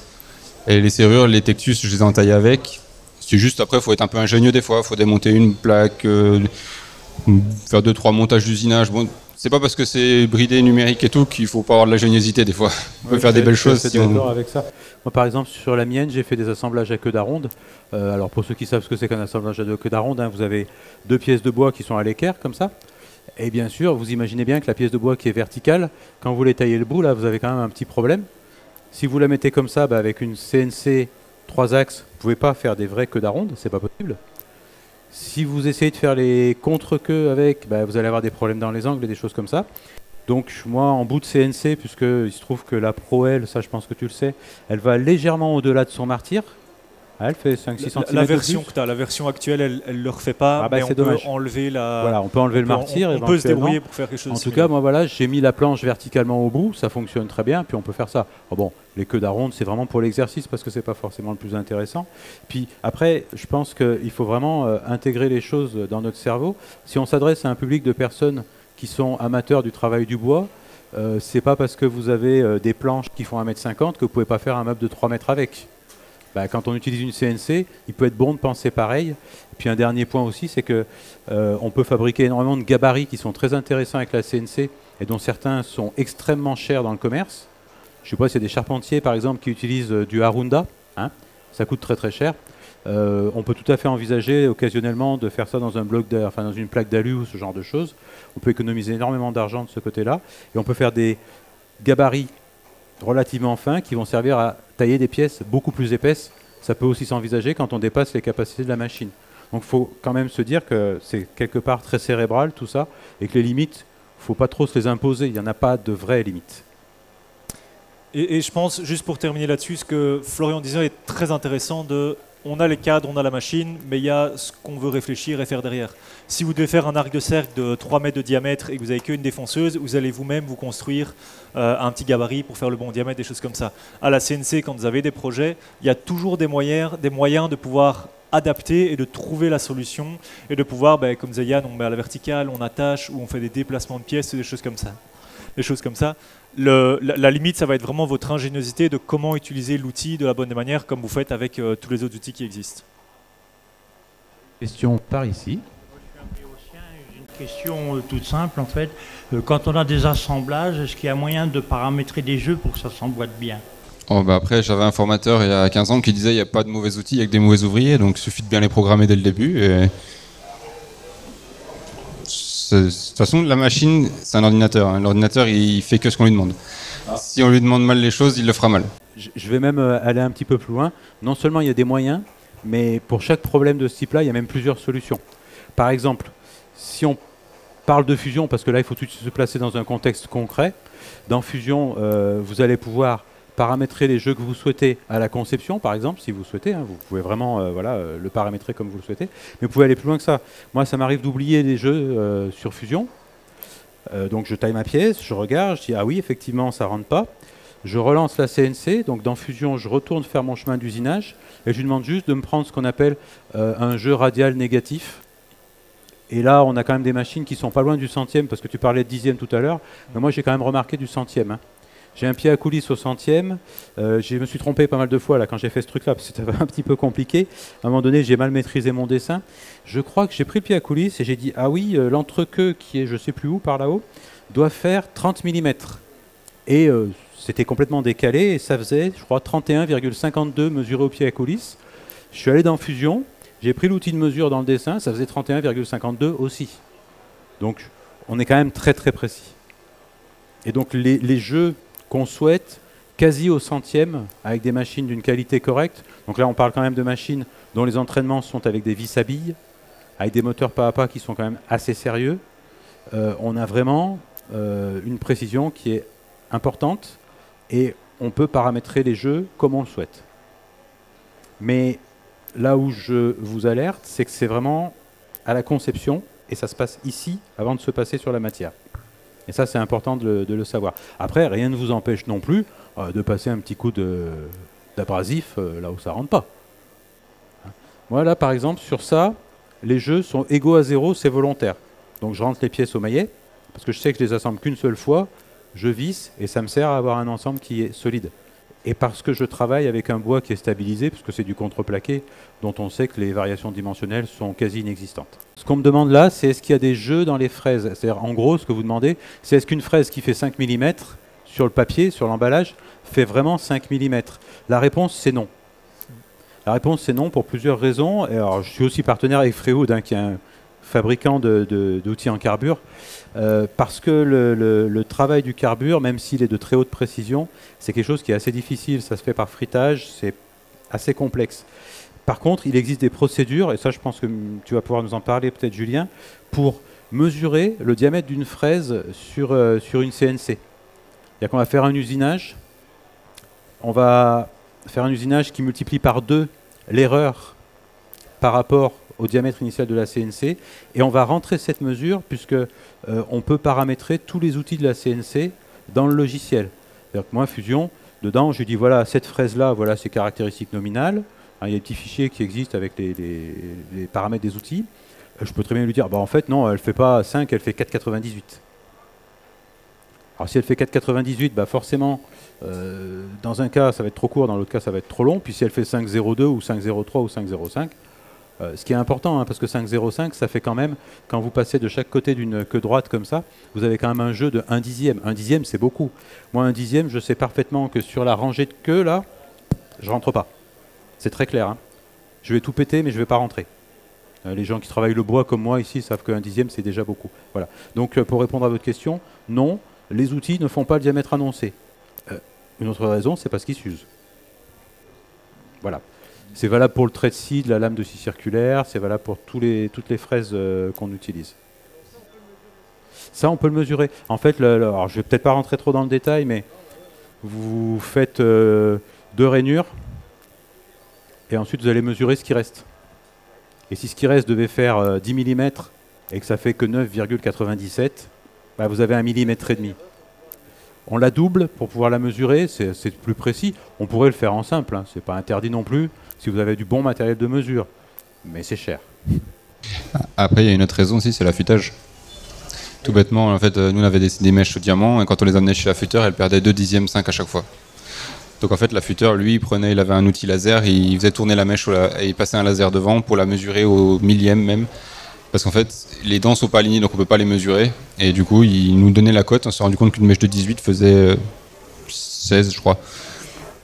Et les serrures, les Tectus, je les ai entaillés avec. C'est juste, après, il faut être un peu ingénieux des fois. Il faut démonter une plaque, faire 2-3 montages d'usinage. Bon, c'est pas parce que c'est bridé numérique et tout qu'il faut pas avoir de l'ingéniosité des fois. On peut faire des belles choses. D'accord avec ça. Moi, par exemple, sur la mienne, j'ai fait des assemblages à queue d'aronde. Alors, pour ceux qui savent ce que c'est qu'un assemblage à queue d'aronde, vous avez 2 pièces de bois qui sont à l'équerre, comme ça. Et bien sûr, vous imaginez bien que la pièce de bois qui est verticale, quand vous les taillez le bout, là, vous avez quand même un petit problème. Si vous la mettez comme ça, avec une CNC 3 axes, vous ne pouvez pas faire des vraies queues d'aronde, c'est pas possible. Si vous essayez de faire les contre-queues avec, vous allez avoir des problèmes dans les angles et des choses comme ça. Donc moi, en bout de CNC, puisqu'il se trouve que la Pro L, ça je pense que tu le sais, elle va légèrement au-delà de son martyr. Elle fait 5-6 cm. La version que tu as, la version actuelle, elle ne le refait pas, mais on peut enlever on peut enlever le martyr. On peut se débrouiller pour faire quelque chose de similaire. En tout cas, moi voilà, j'ai mis la planche verticalement au bout, ça fonctionne très bien, puis on peut faire ça. Les queues d'aronde, c'est vraiment pour l'exercice parce que c'est pas forcément le plus intéressant. Puis après, je pense qu'il faut vraiment intégrer les choses dans notre cerveau. Si on s'adresse à un public de personnes qui sont amateurs du travail du bois, c'est pas parce que vous avez des planches qui font 1,50 m que vous pouvez pas faire un meuble de 3 mètres avec. Quand on utilise une CNC, il peut être bon de penser pareil. Et puis un dernier point aussi, c'est que on peut fabriquer énormément de gabarits qui sont très intéressants avec la CNC et dont certains sont extrêmement chers dans le commerce. Je ne sais pas, c'est des charpentiers par exemple qui utilisent du Harunda, ça coûte très très cher. On peut tout à fait envisager occasionnellement de faire ça dans dans une plaque d'alu ou ce genre de choses. On peut économiser énormément d'argent de ce côté-là et on peut faire des gabarits relativement fins qui vont servir à tailler des pièces beaucoup plus épaisses. Ça peut aussi s'envisager quand on dépasse les capacités de la machine. Donc il faut quand même se dire que c'est quelque part très cérébral tout ça et que les limites, il ne faut pas trop se les imposer. Il n'y en a pas de vraies limites. Et je pense, juste pour terminer là-dessus, ce que Florian disait est très intéressant on a les cadres, on a la machine, mais il y a ce qu'on veut réfléchir et faire derrière. Si vous devez faire un arc de cercle de 3 mètres de diamètre et que vous n'avez qu'une défonceuse, vous allez vous-même vous construire un petit gabarit pour faire le bon diamètre, des choses comme ça. À la CNC, quand vous avez des projets, il y a toujours des moyens de pouvoir adapter et de trouver la solution et de pouvoir, comme disait Yann, on met à la verticale, on attache ou on fait des déplacements de pièces et des choses comme ça. Des choses comme ça. La limite, ça va être vraiment votre ingéniosité de comment utiliser l'outil de la bonne manière, comme vous faites avec tous les autres outils qui existent. Question par ici. J'ai une question toute simple en fait. Quand on a des assemblages, est-ce qu'il y a moyen de paramétrer des jeux pour que ça s'emboîte bien? Après, j'avais un formateur il y a 15 ans qui disait il n'y a pas de mauvais outils, il n'y a que des mauvais ouvriers, donc il suffit de bien les programmer dès le début. Et... De toute façon, la machine, c'est un ordinateur. Hein. L'ordinateur, il fait que ce qu'on lui demande. Si on lui demande mal les choses, il le fera mal. Je vais même aller un petit peu plus loin. Non seulement il y a des moyens, mais pour chaque problème de ce type-là, il y a même plusieurs solutions. Par exemple, si on parle de Fusion, parce que là, il faut tout de suite se placer dans un contexte concret, dans Fusion, vous allez pouvoir paramétrer les jeux que vous souhaitez à la conception, par exemple, si vous souhaitez. Hein, vous pouvez vraiment le paramétrer comme vous le souhaitez. Mais vous pouvez aller plus loin que ça. Moi, ça m'arrive d'oublier les jeux sur Fusion. Donc, je taille ma pièce, je regarde, je dis « Ah oui, effectivement, ça ne rentre pas ». Je relance la CNC. Donc, dans Fusion, je retourne faire mon chemin d'usinage et je lui demande juste de me prendre ce qu'on appelle un jeu radial négatif. Et là, on a quand même des machines qui sont pas loin du centième, parce que tu parlais de dixième tout à l'heure. Mais moi, j'ai quand même remarqué du centième. Hein. J'ai un pied à coulisses au centième. Je me suis trompé pas mal de fois là, quand j'ai fait ce truc-là, parce que c'était un petit peu compliqué. À un moment donné, j'ai mal maîtrisé mon dessin. Je crois que j'ai pris le pied à coulisses et j'ai dit « Ah oui, l'entrequeux qui est je sais plus où, par là-haut, doit faire 30 mm. » Et c'était complètement décalé et ça faisait, je crois, 31,52 mesuré au pied à coulisses. Je suis allé dans Fusion, j'ai pris l'outil de mesure dans le dessin, ça faisait 31,52 aussi. Donc, on est quand même très très précis. Et donc, les jeux qu'on souhaite quasi au centième avec des machines d'une qualité correcte. Donc là, on parle quand même de machines dont les entraînements sont avec des vis à billes, avec des moteurs pas à pas qui sont quand même assez sérieux. On a vraiment une précision qui est importante et on peut paramétrer les jeux comme on le souhaite. Mais là où je vous alerte, c'est que c'est vraiment à la conception et ça se passe ici avant de se passer sur la matière. Et ça, c'est important de le savoir. Après, rien ne vous empêche non plus de passer un petit coup d'abrasif là où ça ne rentre pas. Moi, là, par exemple, sur ça, les jeux sont égaux à 0, c'est volontaire. Donc, je rentre les pièces au maillet, parce que je sais que je les assemble qu'une seule fois, je visse, et ça me sert à avoir un ensemble qui est solide. Et parce que je travaille avec un bois qui est stabilisé, puisque c'est du contreplaqué, dont on sait que les variations dimensionnelles sont quasi inexistantes. Ce qu'on me demande là, c'est est-ce qu'il y a des jeux dans les fraises? C'est-à-dire, en gros, ce que vous demandez, c'est est-ce qu'une fraise qui fait 5 mm sur le papier, sur l'emballage, fait vraiment 5 mm? La réponse, c'est non. La réponse, c'est non pour plusieurs raisons. Et alors, je suis aussi partenaire avec Freewood, hein, qui est un fabricant d'outils en carbure, parce que le travail du carbure, même s'il est de très haute précision, c'est quelque chose qui est assez difficile. Ça se fait par frittage, c'est assez complexe. Par contre, il existe des procédures, et ça je pense que tu vas pouvoir nous en parler peut-être Julien, pour mesurer le diamètre d'une fraise sur une CNC. C'est-à-dire qu'on va faire un usinage, on va faire un usinage qui multiplie par 2 l'erreur par rapport au diamètre initial de la CNC, et on va rentrer cette mesure puisque on peut paramétrer tous les outils de la CNC dans le logiciel. C'est-à-dire que moi, Fusion, dedans, je dis voilà, cette fraise-là, voilà ses caractéristiques nominales. Hein, il y a des petits fichiers qui existent avec les paramètres des outils. Je peux très bien lui dire, bah, en fait, non, elle ne fait pas 5, elle fait 4,98. Alors si elle fait 4,98, bah forcément, dans un cas, ça va être trop court, dans l'autre cas, ça va être trop long. Puis si elle fait 5,02 ou 5,03 ou 5,05, ce qui est important, hein, parce que 5,05, ça fait quand même, quand vous passez de chaque côté d'une queue droite comme ça, vous avez quand même un jeu de 1 dixième. 1 dixième, c'est beaucoup. Moi, 1 dixième, je sais parfaitement que sur la rangée de queue, là, je rentre pas. C'est très clair. Hein. Je vais tout péter, mais je ne vais pas rentrer. Les gens qui travaillent le bois comme moi ici savent qu'un dixième, c'est déjà beaucoup. Voilà. Donc, pour répondre à votre question, non, les outils ne font pas le diamètre annoncé. Une autre raison, c'est parce qu'ils s'usent. Voilà. C'est valable pour le trait de scie de la lame de scie circulaire, c'est valable pour toutes les fraises qu'on utilise. Ça, on peut le mesurer. En fait, alors, je ne vais peut-être pas rentrer trop dans le détail, mais vous faites 2 rainures, et ensuite vous allez mesurer ce qui reste. Et si ce qui reste devait faire 10 mm, et que ça fait que 9,97, bah, vous avez 1,5 mm. On la double pour pouvoir la mesurer, c'est plus précis. On pourrait le faire en simple, hein, c'est pas interdit non plus, si vous avez du bon matériel de mesure. mais c'est cher. Après, il y a une autre raison aussi, c'est l'affûtage. Tout bêtement, en fait, nous on avait des mèches au diamant, et quand on les amenait chez l'affûteur, elles perdaient 2/10, 5 à chaque fois. Donc en fait, l'affûteur, lui, il avait un outil laser, il faisait tourner la mèche et il passait un laser devant pour la mesurer au millième même. Parce qu'en fait, les dents sont pas alignées, donc on peut pas les mesurer. Et du coup, il nous donnait la cote, on s'est rendu compte qu'une mèche de 18 faisait 16, je crois.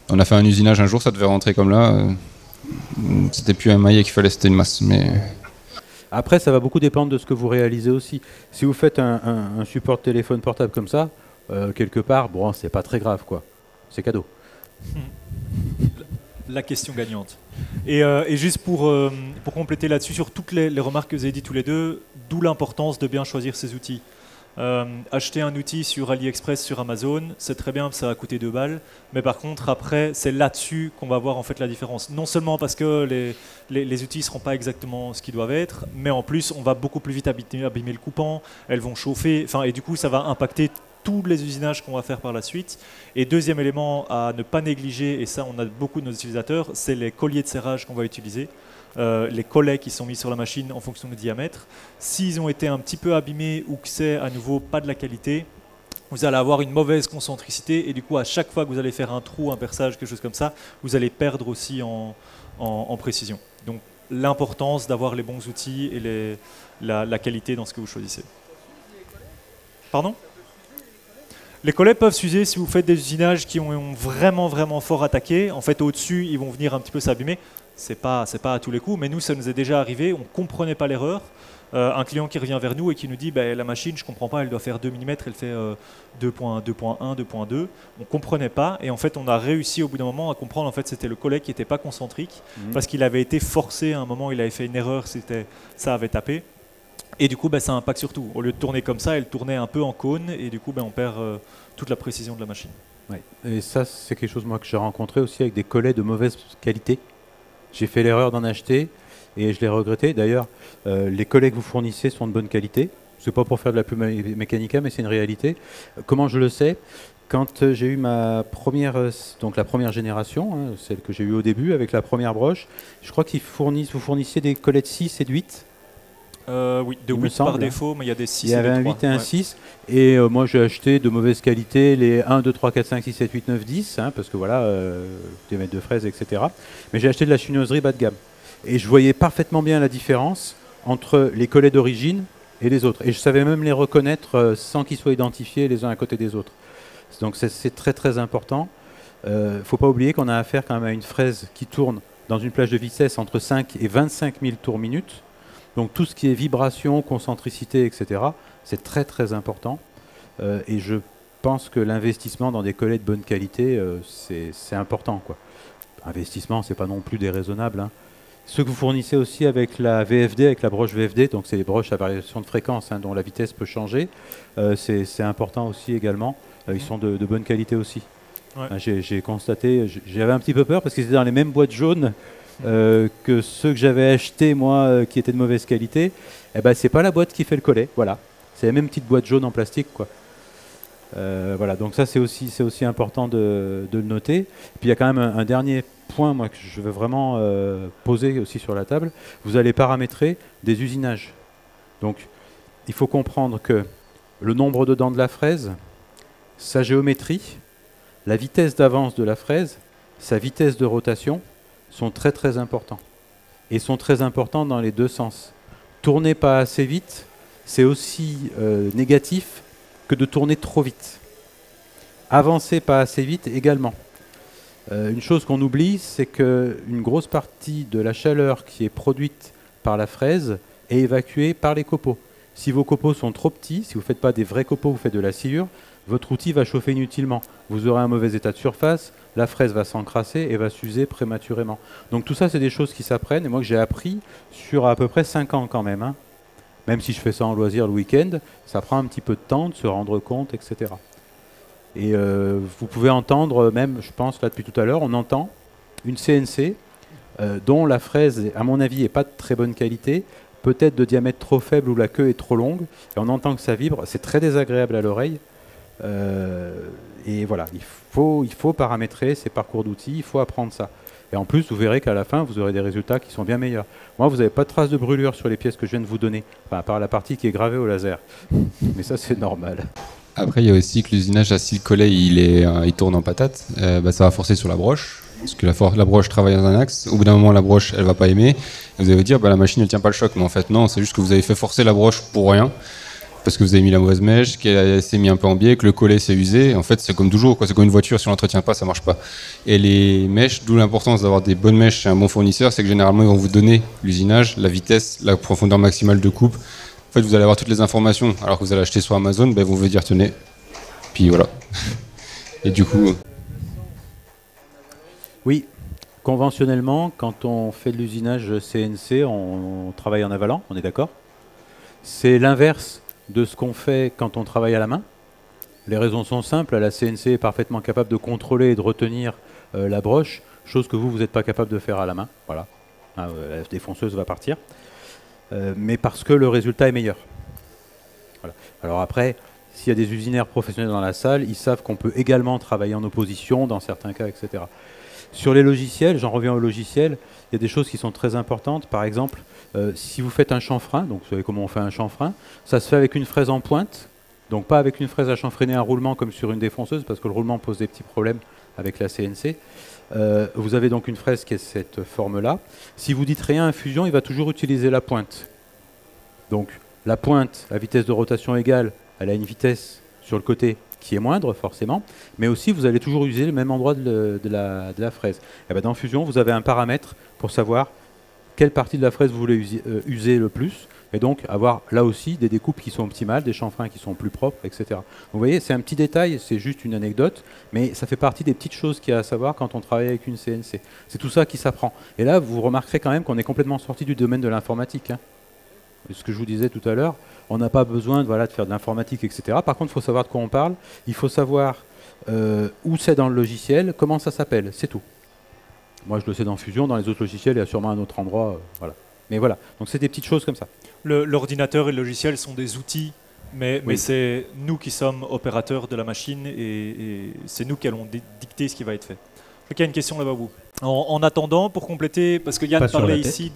On a fait un usinage un jour, ça devait rentrer comme là. C'était plus un maillet qu'il fallait, c'était une masse. Mais... Après, ça va beaucoup dépendre de ce que vous réalisez aussi. Si vous faites un support de téléphone portable comme ça, quelque part, bon, c'est pas très grave, quoi. C'est cadeau. La question gagnante. Et juste pour compléter là-dessus, sur toutes les remarques que vous avez dit tous les deux, d'où l'importance de bien choisir ces outils. Acheter un outil sur AliExpress, sur Amazon, c'est très bien, ça va coûter 2 balles, mais par contre après c'est là-dessus qu'on va voir en fait la différence. Non seulement parce que les outils ne seront pas exactement ce qu'ils doivent être, mais en plus on va beaucoup plus vite abîmer le coupant, elles vont chauffer, et du coup ça va impacter tous les usinages qu'on va faire par la suite. Et deuxième élément à ne pas négliger, et ça on a beaucoup de nos utilisateurs, c'est les colliers de serrage qu'on va utiliser. Les collets qui sont mis sur la machine en fonction du diamètre. S'ils ont été un petit peu abîmés ou que c'est à nouveau pas de la qualité, vous allez avoir une mauvaise concentricité et du coup à chaque fois que vous allez faire un trou, un perçage, quelque chose comme ça, vous allez perdre aussi en précision. Donc l'importance d'avoir les bons outils et la qualité dans ce que vous choisissez. Pardon ? Les collets peuvent s'user si vous faites des usinages qui ont vraiment fort attaqué. En fait, au-dessus, ils vont venir un petit peu s'abîmer. C'est pas à tous les coups, mais nous, ça nous est déjà arrivé. On ne comprenait pas l'erreur. Un client qui revient vers nous et qui nous dit la machine, je ne comprends pas, elle doit faire 2 mm, elle fait 2.1, 2.2. On ne comprenait pas. Et en fait, on a réussi au bout d'un moment à comprendre en fait c'était le collet qui n'était pas concentrique parce qu'il avait été forcé à un moment, il avait fait une erreur, ça avait tapé. Et du coup, ça impacte surtout. Au lieu de tourner comme ça, elle tournait un peu en cône et du coup, on perd toute la précision de la machine. Ouais. Et ça, c'est quelque chose moi que j'ai rencontré aussi avec des collets de mauvaise qualité. J'ai fait l'erreur d'en acheter et je l'ai regretté. D'ailleurs, les collets que vous fournissez sont de bonne qualité. C'est pas pour faire de la pub mécanica, mais c'est une réalité. Comment je le sais ? Quand j'ai eu ma première, donc la première génération, celle que j'ai eue au début avec la première broche, je crois vous fournissiez des collets de 6 et de 8. Oui, de 8 par défaut, mais il y a des 6 et des 3. Il y avait un 8 et un 6. Et moi, j'ai acheté de mauvaise qualité les 1, 2, 3, 4, 5, 6, 7, 8, 9, 10, parce que voilà, diamètre de fraise, etc. Mais j'ai acheté de la chinoiserie bas de gamme. Et je voyais parfaitement bien la différence entre les collets d'origine et les autres. Et je savais même les reconnaître sans qu'ils soient identifiés les uns à côté des autres. Donc c'est très important. Il ne faut pas oublier qu'on a affaire quand même à une fraise qui tourne dans une plage de vitesse entre 5 et 25 000 tours minute. Donc tout ce qui est vibration, concentricité, etc., c'est très important. Et je pense que l'investissement dans des collets de bonne qualité, c'est important, quoi. Investissement, c'est pas non plus déraisonnable. Ce que vous fournissez aussi avec la VFD, avec la broche VFD, donc c'est les broches à variation de fréquence dont la vitesse peut changer, c'est important aussi également. Ils sont de bonne qualité aussi. Ouais. J'ai constaté, j'avais un petit peu peur parce qu'ils étaient dans les mêmes boîtes jaunes que ceux que j'avais achetés moi qui étaient de mauvaise qualité. C'est pas la boîte qui fait le collet, voilà. C'est la même petite boîte jaune en plastique, quoi. Voilà, donc ça c'est aussi important de le noter. Et puis il y a quand même un dernier point moi que je veux vraiment poser aussi sur la table. Vous allez paramétrer des usinages. Donc il faut comprendre que le nombre de dents de la fraise, sa géométrie, la vitesse d'avance de la fraise, sa vitesse de rotation sont très importants. Et sont très importants dans les deux sens. Tourner pas assez vite, c'est aussi négatif que de tourner trop vite. Avancer pas assez vite également. Une chose qu'on oublie, c'est qu'une grosse partie de la chaleur qui est produite par la fraise est évacuée par les copeaux. Si vos copeaux sont trop petits, si vous ne faites pas des vrais copeaux, vous faites de la sciure, votre outil va chauffer inutilement. Vous aurez un mauvais état de surface, la fraise va s'encrasser et va s'user prématurément. Donc tout ça, c'est des choses qui s'apprennent et moi que j'ai appris sur à peu près 5 ans quand même. Même si je fais ça en loisir le week-end, ça prend un petit peu de temps de se rendre compte, etc. Et vous pouvez entendre, même je pense là depuis tout à l'heure, on entend une CNC dont la fraise, à mon avis, n'est pas de très bonne qualité, peut-être de diamètre trop faible ou la queue est trop longue, et on entend que ça vibre, c'est très désagréable à l'oreille. Et voilà, il faut paramétrer ces parcours d'outils, il faut apprendre ça. Et en plus, vous verrez qu'à la fin, vous aurez des résultats qui sont bien meilleurs. Moi, vous n'avez pas de traces de brûlure sur les pièces que je viens de vous donner, enfin, à part la partie qui est gravée au laser. Mais ça, c'est normal. Après, il y a aussi que l'usinage à style collet, il tourne en patate. Ça va forcer sur la broche, parce que la broche travaille dans un axe. Au bout d'un moment, la broche, elle va pas aimer. Et vous allez vous dire, la machine, elle tient pas le choc. Mais en fait, non, c'est juste que vous avez fait forcer la broche pour rien. Parce que vous avez mis la mauvaise mèche, qu'elle s'est mis un peu en biais, que le collet s'est usé. En fait, c'est comme toujours, quoi. C'est comme une voiture, si on l'entretient pas, ça marche pas. Et les mèches, d'où l'importance d'avoir des bonnes mèches chez un bon fournisseur, c'est que généralement, ils vont vous donner l'usinage, la vitesse, la profondeur maximale de coupe. En fait, vous allez avoir toutes les informations. Alors que vous allez acheter sur Amazon, ils vont vous dire, tenez. Puis voilà. Et du coup... Oui, conventionnellement, quand on fait de l'usinage CNC, on travaille en avalant, on est d'accord? C'est l'inverse de ce qu'on fait quand on travaille à la main. Les raisons sont simples, la CNC est parfaitement capable de contrôler et de retenir la broche, chose que vous n'êtes pas capable de faire à la main. Voilà, la défonceuse va partir. Mais parce que le résultat est meilleur. Voilà. Alors après, s'il y a des usinaires professionnels dans la salle, ils savent qu'on peut également travailler en opposition dans certains cas, etc. Sur les logiciels, j'en reviens aux logiciels, il y a des choses qui sont très importantes. Par exemple, si vous faites un chanfrein, donc vous savez comment on fait un chanfrein, ça se fait avec une fraise en pointe, donc pas avec une fraise à chanfreiner un roulement comme sur une défonceuse, parce que le roulement pose des petits problèmes avec la CNC. Vous avez donc une fraise qui est cette forme-là. Si vous dites rien à fusion, il va toujours utiliser la pointe. Donc la pointe, à vitesse de rotation égale, elle a une vitesse sur le côté qui est moindre forcément, mais aussi vous allez toujours user le même endroit de la fraise. Et bien dans Fusion, vous avez un paramètre pour savoir quelle partie de la fraise vous voulez user le plus, et donc avoir là aussi des découpes qui sont optimales, des chanfreins qui sont plus propres, etc. Donc, vous voyez, c'est un petit détail, c'est juste une anecdote, mais ça fait partie des petites choses qu'il y a à savoir quand on travaille avec une CNC. C'est tout ça qui s'apprend. Et là, vous remarquerez quand même qu'on est complètement sorti du domaine de l'informatique. Hein. Ce que je vous disais tout à l'heure, on n'a pas besoin de faire de l'informatique, etc. Par contre, il faut savoir de quoi on parle, il faut savoir où c'est dans le logiciel, comment ça s'appelle, c'est tout. Moi, je le sais dans Fusion, dans les autres logiciels, il y a sûrement un autre endroit. Voilà. Mais voilà, donc c'est des petites choses comme ça. L'ordinateur et le logiciel sont des outils, mais Oui. c'est nous qui sommes opérateurs de la machine et c'est nous qui allons dicter ce qui va être fait. Il y a une question là-bas, vous. En attendant, pour compléter, parce que Yann parlait ici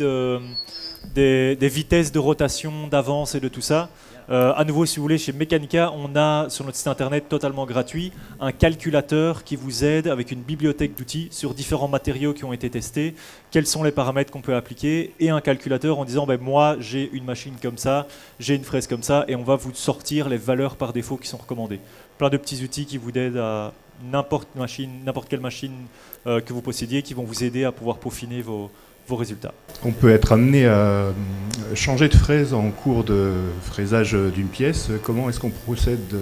des vitesses de rotation, d'avance et de tout ça. À nouveau, si vous voulez, chez Mechanica, on a sur notre site internet totalement gratuit un calculateur qui vous aide avec une bibliothèque d'outils sur différents matériaux qui ont été testés, quels sont les paramètres qu'on peut appliquer, et un calculateur en disant moi j'ai une machine comme ça, j'ai une fraise comme ça, et on va vous sortir les valeurs par défaut qui sont recommandées. Plein de petits outils qui vous aident à n'importe quelle machine que vous possédiez, qui vont vous aider à pouvoir peaufiner vos résultats. On peut être amené à changer de fraise en cours de fraisage d'une pièce. Comment est-ce qu'on procède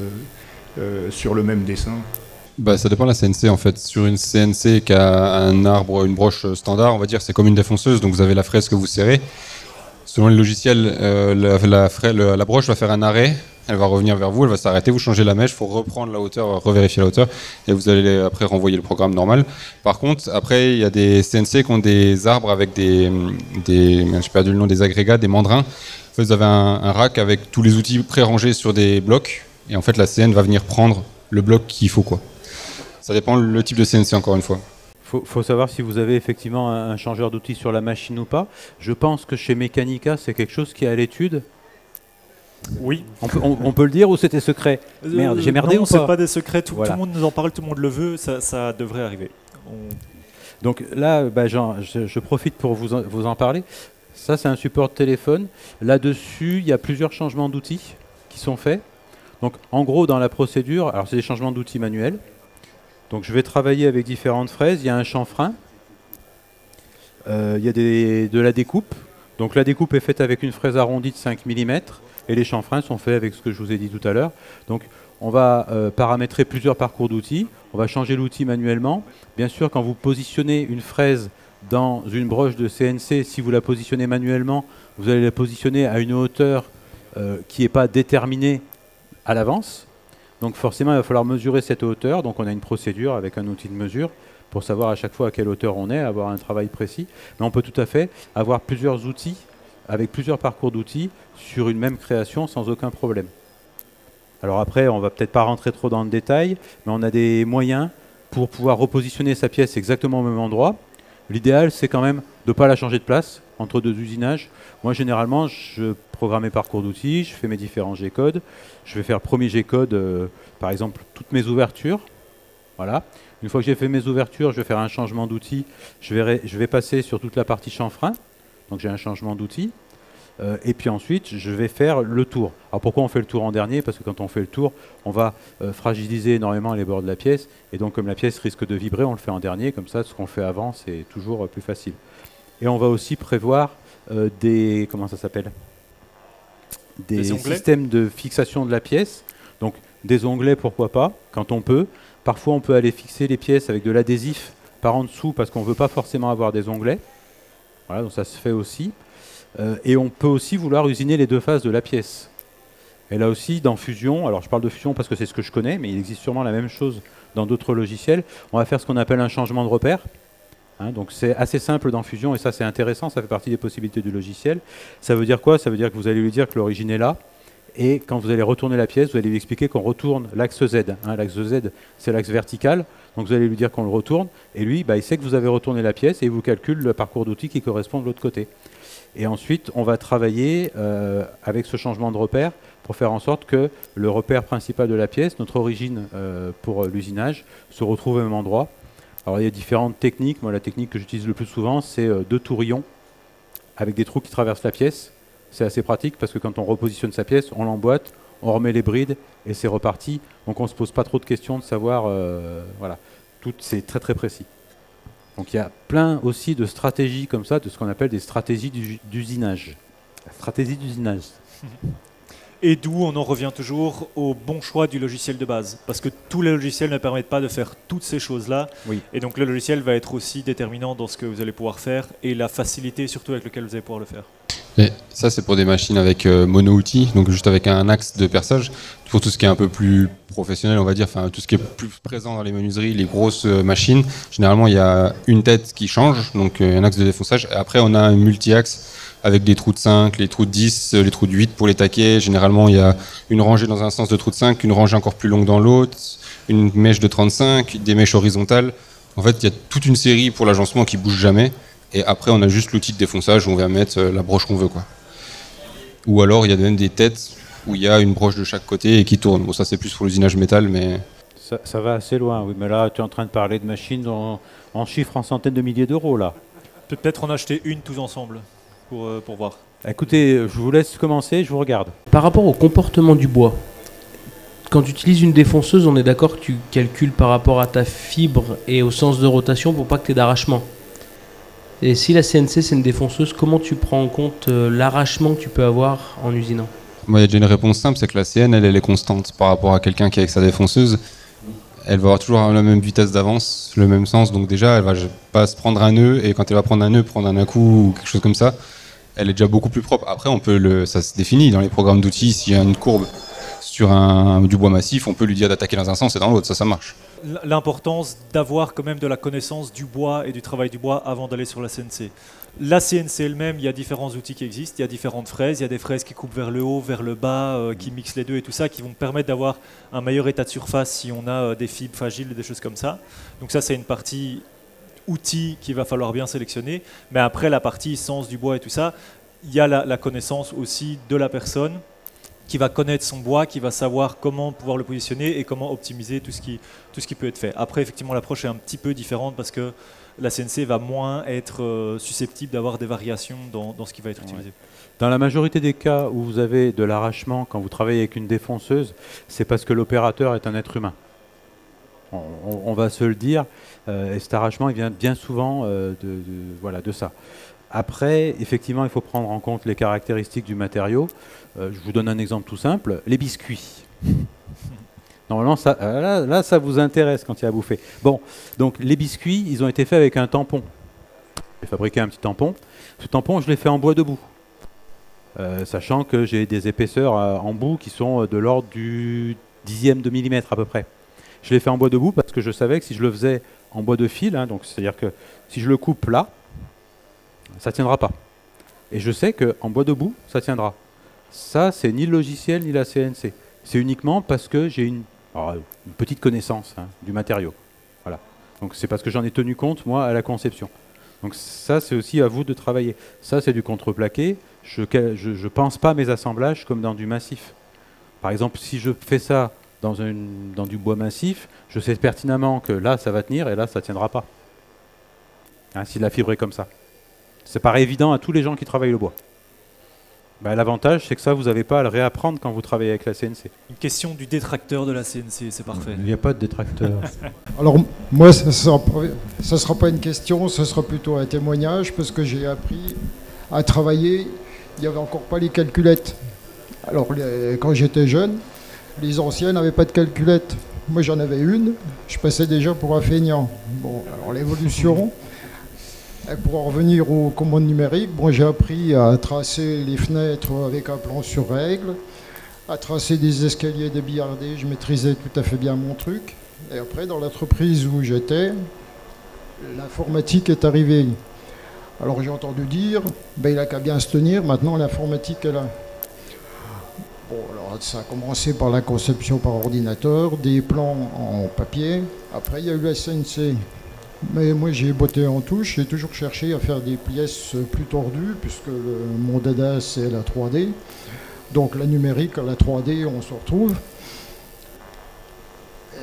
sur le même dessin? Ça dépend de la CNC en fait. Sur une CNC qui a un arbre, une broche standard, on va dire c'est comme une défonceuse, donc vous avez la fraise que vous serrez. Selon le logiciel, la broche va faire un arrêt, elle va revenir vers vous, elle va s'arrêter, vous changez la mèche, il faut reprendre la hauteur, revérifier la hauteur, et vous allez après renvoyer le programme normal. Par contre, après, il y a des CNC qui ont des arbres avec j'ai perdu le nom, des agrégats, des mandrins. En fait, vous avez un rack avec tous les outils pré-rangés sur des blocs, et en fait, la CN va venir prendre le bloc qu'il faut, quoi. Ça dépend le type de CNC, encore une fois. Faut savoir si vous avez effectivement un changeur d'outils sur la machine ou pas. Je pense que chez Mechanica, c'est quelque chose qui est à l'étude. Oui. On peut le dire ou c'était secret? Merde, j'ai merdé non, ou pas? c'est pas des secrets, tout Voilà. le monde nous en parle, tout le monde le veut, ça devrait arriver. Donc là, je profite pour vous en parler. Ça, c'est un support de téléphone. Là-dessus, il y a plusieurs changements d'outils qui sont faits. Donc en gros, dans la procédure, alors c'est des changements d'outils manuels. Donc je vais travailler avec différentes fraises. Il y a un chanfrein. Il y a de la découpe. Donc la découpe est faite avec une fraise arrondie de 5 mm et les chanfreins sont faits avec ce que je vous ai dit tout à l'heure. Donc on va paramétrer plusieurs parcours d'outils. On va changer l'outil manuellement. Bien sûr, quand vous positionnez une fraise dans une broche de CNC, si vous la positionnez manuellement, vous allez la positionner à une hauteur qui n'est pas déterminée à l'avance. Donc forcément, il va falloir mesurer cette hauteur. Donc on a une procédure avec un outil de mesure pour savoir à chaque fois à quelle hauteur on est, avoir un travail précis. Mais on peut tout à fait avoir plusieurs outils, avec plusieurs parcours d'outils, sur une même création sans aucun problème. Alors après, on ne va peut-être pas rentrer trop dans le détail, mais on a des moyens pour pouvoir repositionner sa pièce exactement au même endroit, L'idéal, c'est quand même de ne pas la changer de place entre deux usinages. Moi, généralement, je programme mes parcours d'outils, je fais mes différents G-codes. Je vais faire premier G-code, par exemple, toutes mes ouvertures. Voilà. Une fois que j'ai fait mes ouvertures, je vais faire un changement d'outil. Je vais passer sur toute la partie chanfrein. Donc j'ai un changement d'outil. Et puis ensuite, je vais faire le tour. Alors pourquoi on fait le tour en dernier? Parce que quand on fait le tour, on va fragiliser énormément les bords de la pièce. Et donc comme la pièce risque de vibrer, on le fait en dernier. Comme ça, ce qu'on fait avant, c'est toujours plus facile. Et on va aussi prévoir des... Comment ça s'appelle? Des systèmes de fixation de la pièce. Donc des onglets, pourquoi pas, quand on peut. Parfois, on peut aller fixer les pièces avec de l'adhésif par en dessous parce qu'on ne veut pas forcément avoir des onglets. Voilà, donc ça se fait aussi. Et on peut aussi vouloir usiner les deux faces de la pièce. Et là aussi, dans Fusion, alors je parle de Fusion parce que c'est ce que je connais, mais il existe sûrement la même chose dans d'autres logiciels. On va faire ce qu'on appelle un changement de repère. Donc c'est assez simple dans Fusion et ça c'est intéressant, ça fait partie des possibilités du logiciel. Ça veut dire quoi? Ça veut dire que vous allez lui dire que l'origine est là. Et quand vous allez retourner la pièce, vous allez lui expliquer qu'on retourne l'axe Z. L'axe Z, c'est l'axe vertical. Donc vous allez lui dire qu'on le retourne. Et lui, il sait que vous avez retourné la pièce et il vous calcule le parcours d'outils qui correspond de l'autre côté. Et ensuite, on va travailler avec ce changement de repère pour faire en sorte que le repère principal de la pièce, notre origine pour l'usinage, se retrouve au même endroit. Alors il y a différentes techniques. Moi, la technique que j'utilise le plus souvent, c'est deux tourillons avec des trous qui traversent la pièce. C'est assez pratique parce que quand on repositionne sa pièce, on l'emboîte, on remet les brides et c'est reparti. Donc on ne se pose pas trop de questions de savoir, voilà, tout c'est très très précis. Donc il y a plein aussi de stratégies comme ça, de ce qu'on appelle des stratégies d'usinage. La stratégie d'usinage. Et d'où on en revient toujours au bon choix du logiciel de base. Parce que tous les logiciels ne permettent pas de faire toutes ces choses-là. Oui. Et donc le logiciel va être aussi déterminant dans ce que vous allez pouvoir faire et la facilité surtout avec laquelle vous allez pouvoir le faire. Et ça, c'est pour des machines avec mono-outils, donc juste avec un axe de perçage. Pour tout ce qui est un peu plus professionnel, on va dire, enfin tout ce qui est plus présent dans les menuiseries, les grosses machines, généralement il y a une tête qui change, donc un axe de défonçage. Et après, on a un multi-axe avec des trous de 5, les trous de 10, les trous de 8 pour les taquets. Généralement, il y a une rangée dans un sens de trous de 5, une rangée encore plus longue dans l'autre, une mèche de 35, des mèches horizontales. En fait, il y a toute une série pour l'agencement qui bouge jamais. Et après, on a juste l'outil de défonçage où on va mettre la broche qu'on veut, quoi. Ou alors, il y a même des têtes où il y a une broche de chaque côté et qui tourne. Bon, ça, c'est plus pour l'usinage métal, mais... Ça va assez loin, oui. Mais là, tu es en train de parler de machines en chiffres en centaines de milliers d'euros, là. Peut-être en acheter une tous ensemble pour voir. Écoutez, je vous laisse commencer, je vous regarde. Par rapport au comportement du bois, quand tu utilises une défonceuse, on est d'accord que tu calcules par rapport à ta fibre et au sens de rotation pour pas que tu aies d'arrachement. Et si la CNC c'est une défonceuse, comment tu prends en compte l'arrachement que tu peux avoir en usinant? Moi, il y a déjà une réponse simple, c'est que la CN, elle est constante par rapport à quelqu'un qui est avec sa défonceuse. Elle va avoir toujours la même vitesse d'avance, le même sens, donc déjà, elle va pas se prendre un nœud, et quand elle va prendre un nœud, prendre un coup ou quelque chose comme ça, elle est déjà beaucoup plus propre. Après, ça se définit dans les programmes d'outils, s'il y a une courbe sur du bois massif, on peut lui dire d'attaquer dans un sens et dans l'autre, ça marche. L'importance d'avoir quand même de la connaissance du bois et du travail du bois avant d'aller sur la CNC. La CNC elle-même, il y a différents outils qui existent, il y a différentes fraises, il y a des fraises qui coupent vers le haut, vers le bas, qui mixent les deux et tout ça, qui vont permettre d'avoir un meilleur état de surface si on a des fibres fragiles, des choses comme ça. Donc ça, c'est une partie outil qu'il va falloir bien sélectionner. Mais après, la partie sens du bois et tout ça, il y a la connaissance aussi de la personne qui va connaître son bois, qui va savoir comment pouvoir le positionner et comment optimiser tout ce qui peut être fait. Après, effectivement, l'approche est un petit peu différente parce que la CNC va moins être susceptible d'avoir des variations dans ce qui va être utilisé. Ouais. Dans la majorité des cas où vous avez de l'arrachement quand vous travaillez avec une défonceuse, c'est parce que l'opérateur est un être humain. On va se le dire, et cet arrachement il vient bien souvent de ça. Après, effectivement, il faut prendre en compte les caractéristiques du matériau. Je vous donne un exemple tout simple, les biscuits. Normalement, là, ça vous intéresse quand il y a à bouffer. Bon, donc les biscuits, ils ont été faits avec un tampon. J'ai fabriqué un petit tampon. Ce tampon, je l'ai fait en bois debout. Sachant que j'ai des épaisseurs en bout qui sont de l'ordre du 10e de millimètre à peu près. Je l'ai fait en bois debout parce que je savais que si je le faisais en bois de fil, donc c'est-à-dire que si je le coupe là, ça ne tiendra pas. Et je sais qu'en bois debout, ça tiendra. Ça, c'est ni le logiciel ni la CNC. C'est uniquement parce que j'ai une petite connaissance du matériau. Voilà. Donc c'est parce que j'en ai tenu compte, moi, à la conception. Donc ça, c'est aussi à vous de travailler. Ça, c'est du contreplaqué. Je pense pas mes assemblages comme dans du massif. Par exemple, si je fais ça dans du bois massif, je sais pertinemment que là, ça va tenir et là, ça ne tiendra pas. Hein, si la fibre est comme ça. Ça paraît évident à tous les gens qui travaillent le bois. Bah, l'avantage, c'est que ça, vous n'avez pas à le réapprendre quand vous travaillez avec la CNC. Une question du détracteur de la CNC, c'est parfait. Il n'y a pas de détracteur. Alors, moi, ça ne sera pas une question, ce sera plutôt un témoignage, parce que j'ai appris à travailler, il n'y avait encore pas les calculettes. Alors, quand j'étais jeune, les anciens n'avaient pas de calculette. Moi, j'en avais une, je passais déjà pour un feignant. Bon, alors l'évolution... Et pour en revenir aux commandes numériques, bon, j'ai appris à tracer les fenêtres avec un plan sur règle, à tracer des escaliers débillardés, je maîtrisais tout à fait bien mon truc. Et après, dans l'entreprise où j'étais, l'informatique est arrivée. Alors j'ai entendu dire, ben, il n'a qu'à bien se tenir, maintenant l'informatique est là. Bon, alors ça a commencé par la conception par ordinateur, des plans en papier, après il y a eu la CNC. Mais moi j'ai botté en touche, j'ai toujours cherché à faire des pièces plus tordues, puisque mon dada c'est la 3D. Donc la numérique, la 3D, on se retrouve.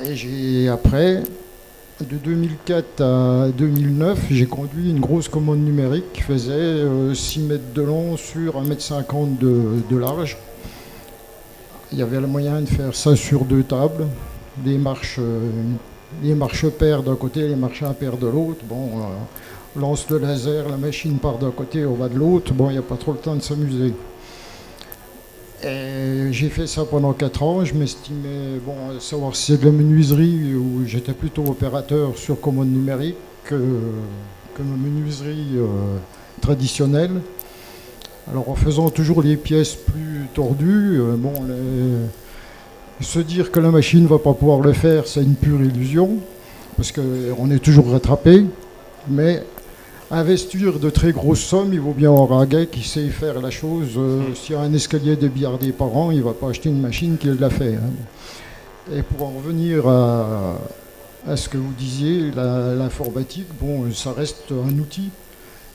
Et après, de 2004 à 2009, j'ai conduit une grosse commande numérique qui faisait 6 mètres de long sur 1,50 m de large. Il y avait le moyen de faire ça sur 2 tables, des marches... les marches paires d'un côté, les marches impaires de l'autre. Bon, on lance le laser, la machine part d'un côté, on va de l'autre. Bon, il n'y a pas trop le temps de s'amuser. Et j'ai fait ça pendant 4 ans. Je m'estimais, bon, savoir si c'est de la menuiserie où j'étais plutôt opérateur sur commande numérique que ma menuiserie traditionnelle. Alors en faisant toujours les pièces plus tordues, bon, se dire que la machine ne va pas pouvoir le faire, c'est une pure illusion, parce qu'on est toujours rattrapé, mais investir de très grosses sommes, il vaut bien avoir un gars qui sait faire la chose. S'il y a un escalier débillardé par an, il ne va pas acheter une machine qui l'a fait. Hein. Et pour en revenir à ce que vous disiez, l'informatique, bon, ça reste un outil.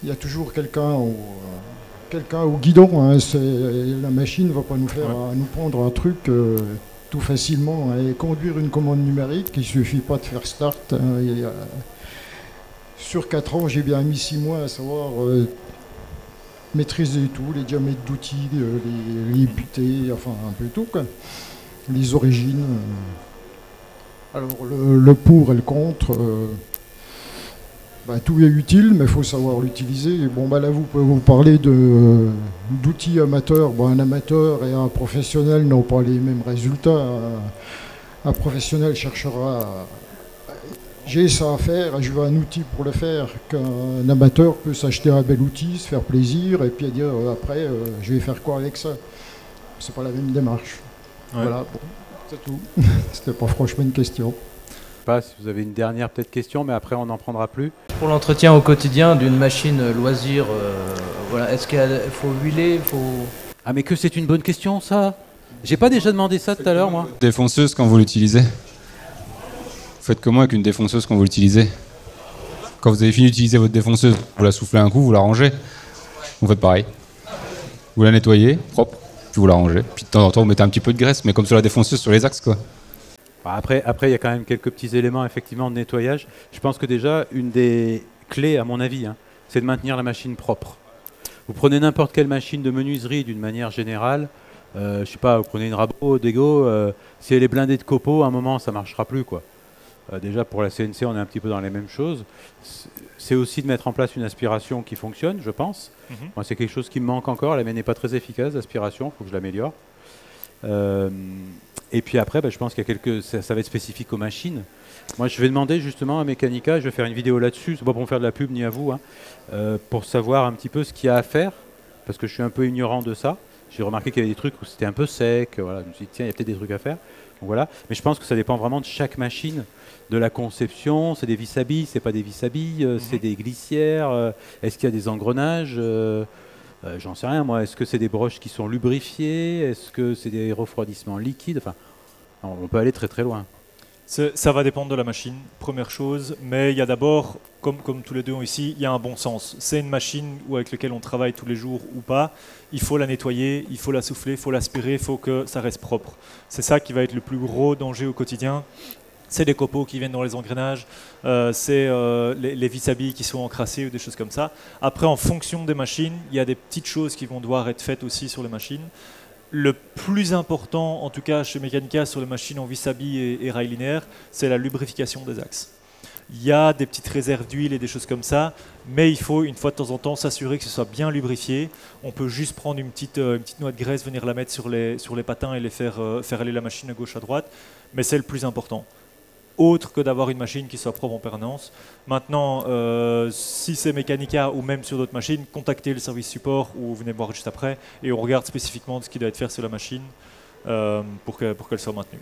Il y a toujours quelqu'un au guidon. Hein. La machine ne va pas nous faire nous prendre un truc... tout facilement, et conduire une commande numérique, il ne suffit pas de faire start. Hein, sur 4 ans, j'ai bien mis 6 mois à savoir maîtriser tout, les diamètres d'outils, les butées, enfin un peu tout, quoi. Les origines. Alors le pour et le contre, bah, tout est utile, mais il faut savoir l'utiliser. Bon, bah, là, vous pouvez vous parler d'outils amateurs. Bon, un amateur et un professionnel n'ont pas les mêmes résultats. Un professionnel cherchera... J'ai ça à faire, je veux un outil pour le faire, qu'un amateur peut s'acheter un bel outil, se faire plaisir, et puis dire après, je vais faire quoi avec ça. C'est pas la même démarche. Ouais. Voilà, bon, c'est tout. C'était pas franchement une question. Pas si vous avez une dernière peut-être question, mais après on n'en prendra plus. Pour l'entretien au quotidien d'une machine loisir, voilà, est-ce qu'il faut huiler, Ah mais que c'est une bonne question ça. J'ai pas déjà demandé ça tout à l'heure moi. Défonceuse quand vous l'utilisez. Vous faites comment avec une défonceuse quand vous l'utilisez? Quand vous avez fini d'utiliser votre défonceuse, vous la soufflez un coup, vous la rangez. Vous faites pareil. Vous la nettoyez, propre, puis vous la rangez. Puis de temps en temps vous mettez un petit peu de graisse, mais comme sur la défonceuse sur les axes quoi. Après, il y a quand même quelques petits éléments effectivement de nettoyage. Je pense que déjà, une des clés, à mon avis, hein, c'est de maintenir la machine propre. Vous prenez n'importe quelle machine de menuiserie d'une manière générale, je sais pas, vous prenez une Rabot, Dego, si elle est blindée de copeaux, à un moment, ça ne marchera plus, quoi. Déjà, pour la CNC, on est un petit peu dans les mêmes choses. C'est aussi de mettre en place une aspiration qui fonctionne, je pense. Moi, c'est quelque chose qui me manque encore. La mienne n'est pas très efficace, l'aspiration, il faut que je l'améliore. Et puis après, je pense qu'il y a ça va être spécifique aux machines. Moi, je vais demander justement à Mechanica, je vais faire une vidéo là-dessus, c'est pas pour me faire de la pub ni à vous, hein, pour savoir un petit peu ce qu'il y a à faire, parce que je suis un peu ignorant de ça. J'ai remarqué qu'il y avait des trucs où c'était un peu sec, voilà. Je me suis dit, tiens, il y a peut-être des trucs à faire. Donc, voilà. Mais je pense que ça dépend vraiment de chaque machine, de la conception. C'est des vis à billes, c'est pas des vis à billes, c'est des glissières, est-ce qu'il y a des engrenages j'en sais rien moi, est-ce que c'est des broches qui sont lubrifiées, est-ce que c'est des refroidissements liquides, enfin, on peut aller très très loin. Ça va dépendre de la machine, première chose, mais il y a d'abord, comme tous les deux ont ici, il y a un bon sens. C'est une machine avec laquelle on travaille tous les jours ou pas, il faut la nettoyer, il faut la souffler, il faut l'aspirer, il faut que ça reste propre. C'est ça qui va être le plus gros danger au quotidien. C'est des copeaux qui viennent dans les engrenages, c'est les vis à billes qui sont encrassées ou des choses comme ça. Après, en fonction des machines, il y a des petites choses qui vont devoir être faites aussi sur les machines. Le plus important, en tout cas chez Mechanica, sur les machines en vis à billes et rails linéaires, c'est la lubrification des axes. Il y a des petites réserves d'huile et des choses comme ça, mais il faut une fois de temps en temps s'assurer que ce soit bien lubrifié. On peut juste prendre une petite noix de graisse, venir la mettre sur les patins et les faire aller la machine à gauche à droite, mais c'est le plus important. Autre que d'avoir une machine qui soit propre en permanence. Maintenant, si c'est Mechanica ou même sur d'autres machines, contactez le service support ou venez me voir juste après et on regarde spécifiquement ce qui doit être fait sur la machine pour qu'elle soit maintenue.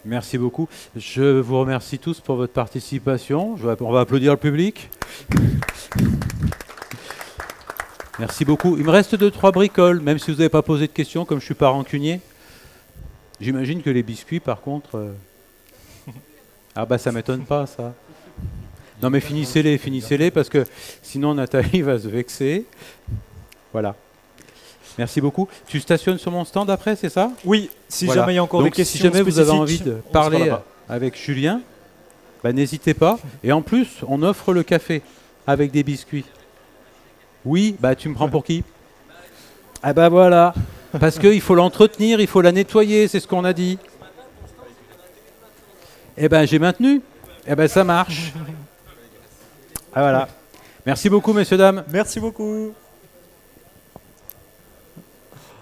Merci beaucoup. Je vous remercie tous pour votre participation. On va applaudir le public. Merci beaucoup. Il me reste 2-3 bricoles, même si vous n'avez pas posé de questions, comme je ne suis pas rancunier. J'imagine que les biscuits, par contre... Ah bah ça m'étonne pas, ça. Non mais finissez-les, parce que sinon Nathalie va se vexer. Voilà. Merci beaucoup. Tu stationnes sur mon stand après, c'est ça? Oui, si jamais il y a encore des questions si jamais vous avez envie spécifiques, de parler avec Julien, bah, n'hésitez pas. Et en plus, on offre le café avec des biscuits. Oui, bah tu me prends pour qui? Ah bah voilà, parce qu'il faut l'entretenir, il faut la nettoyer, c'est ce qu'on a dit. Eh ben j'ai maintenu. Eh ben ça marche. Ah voilà. Merci beaucoup, messieurs, dames. Merci beaucoup.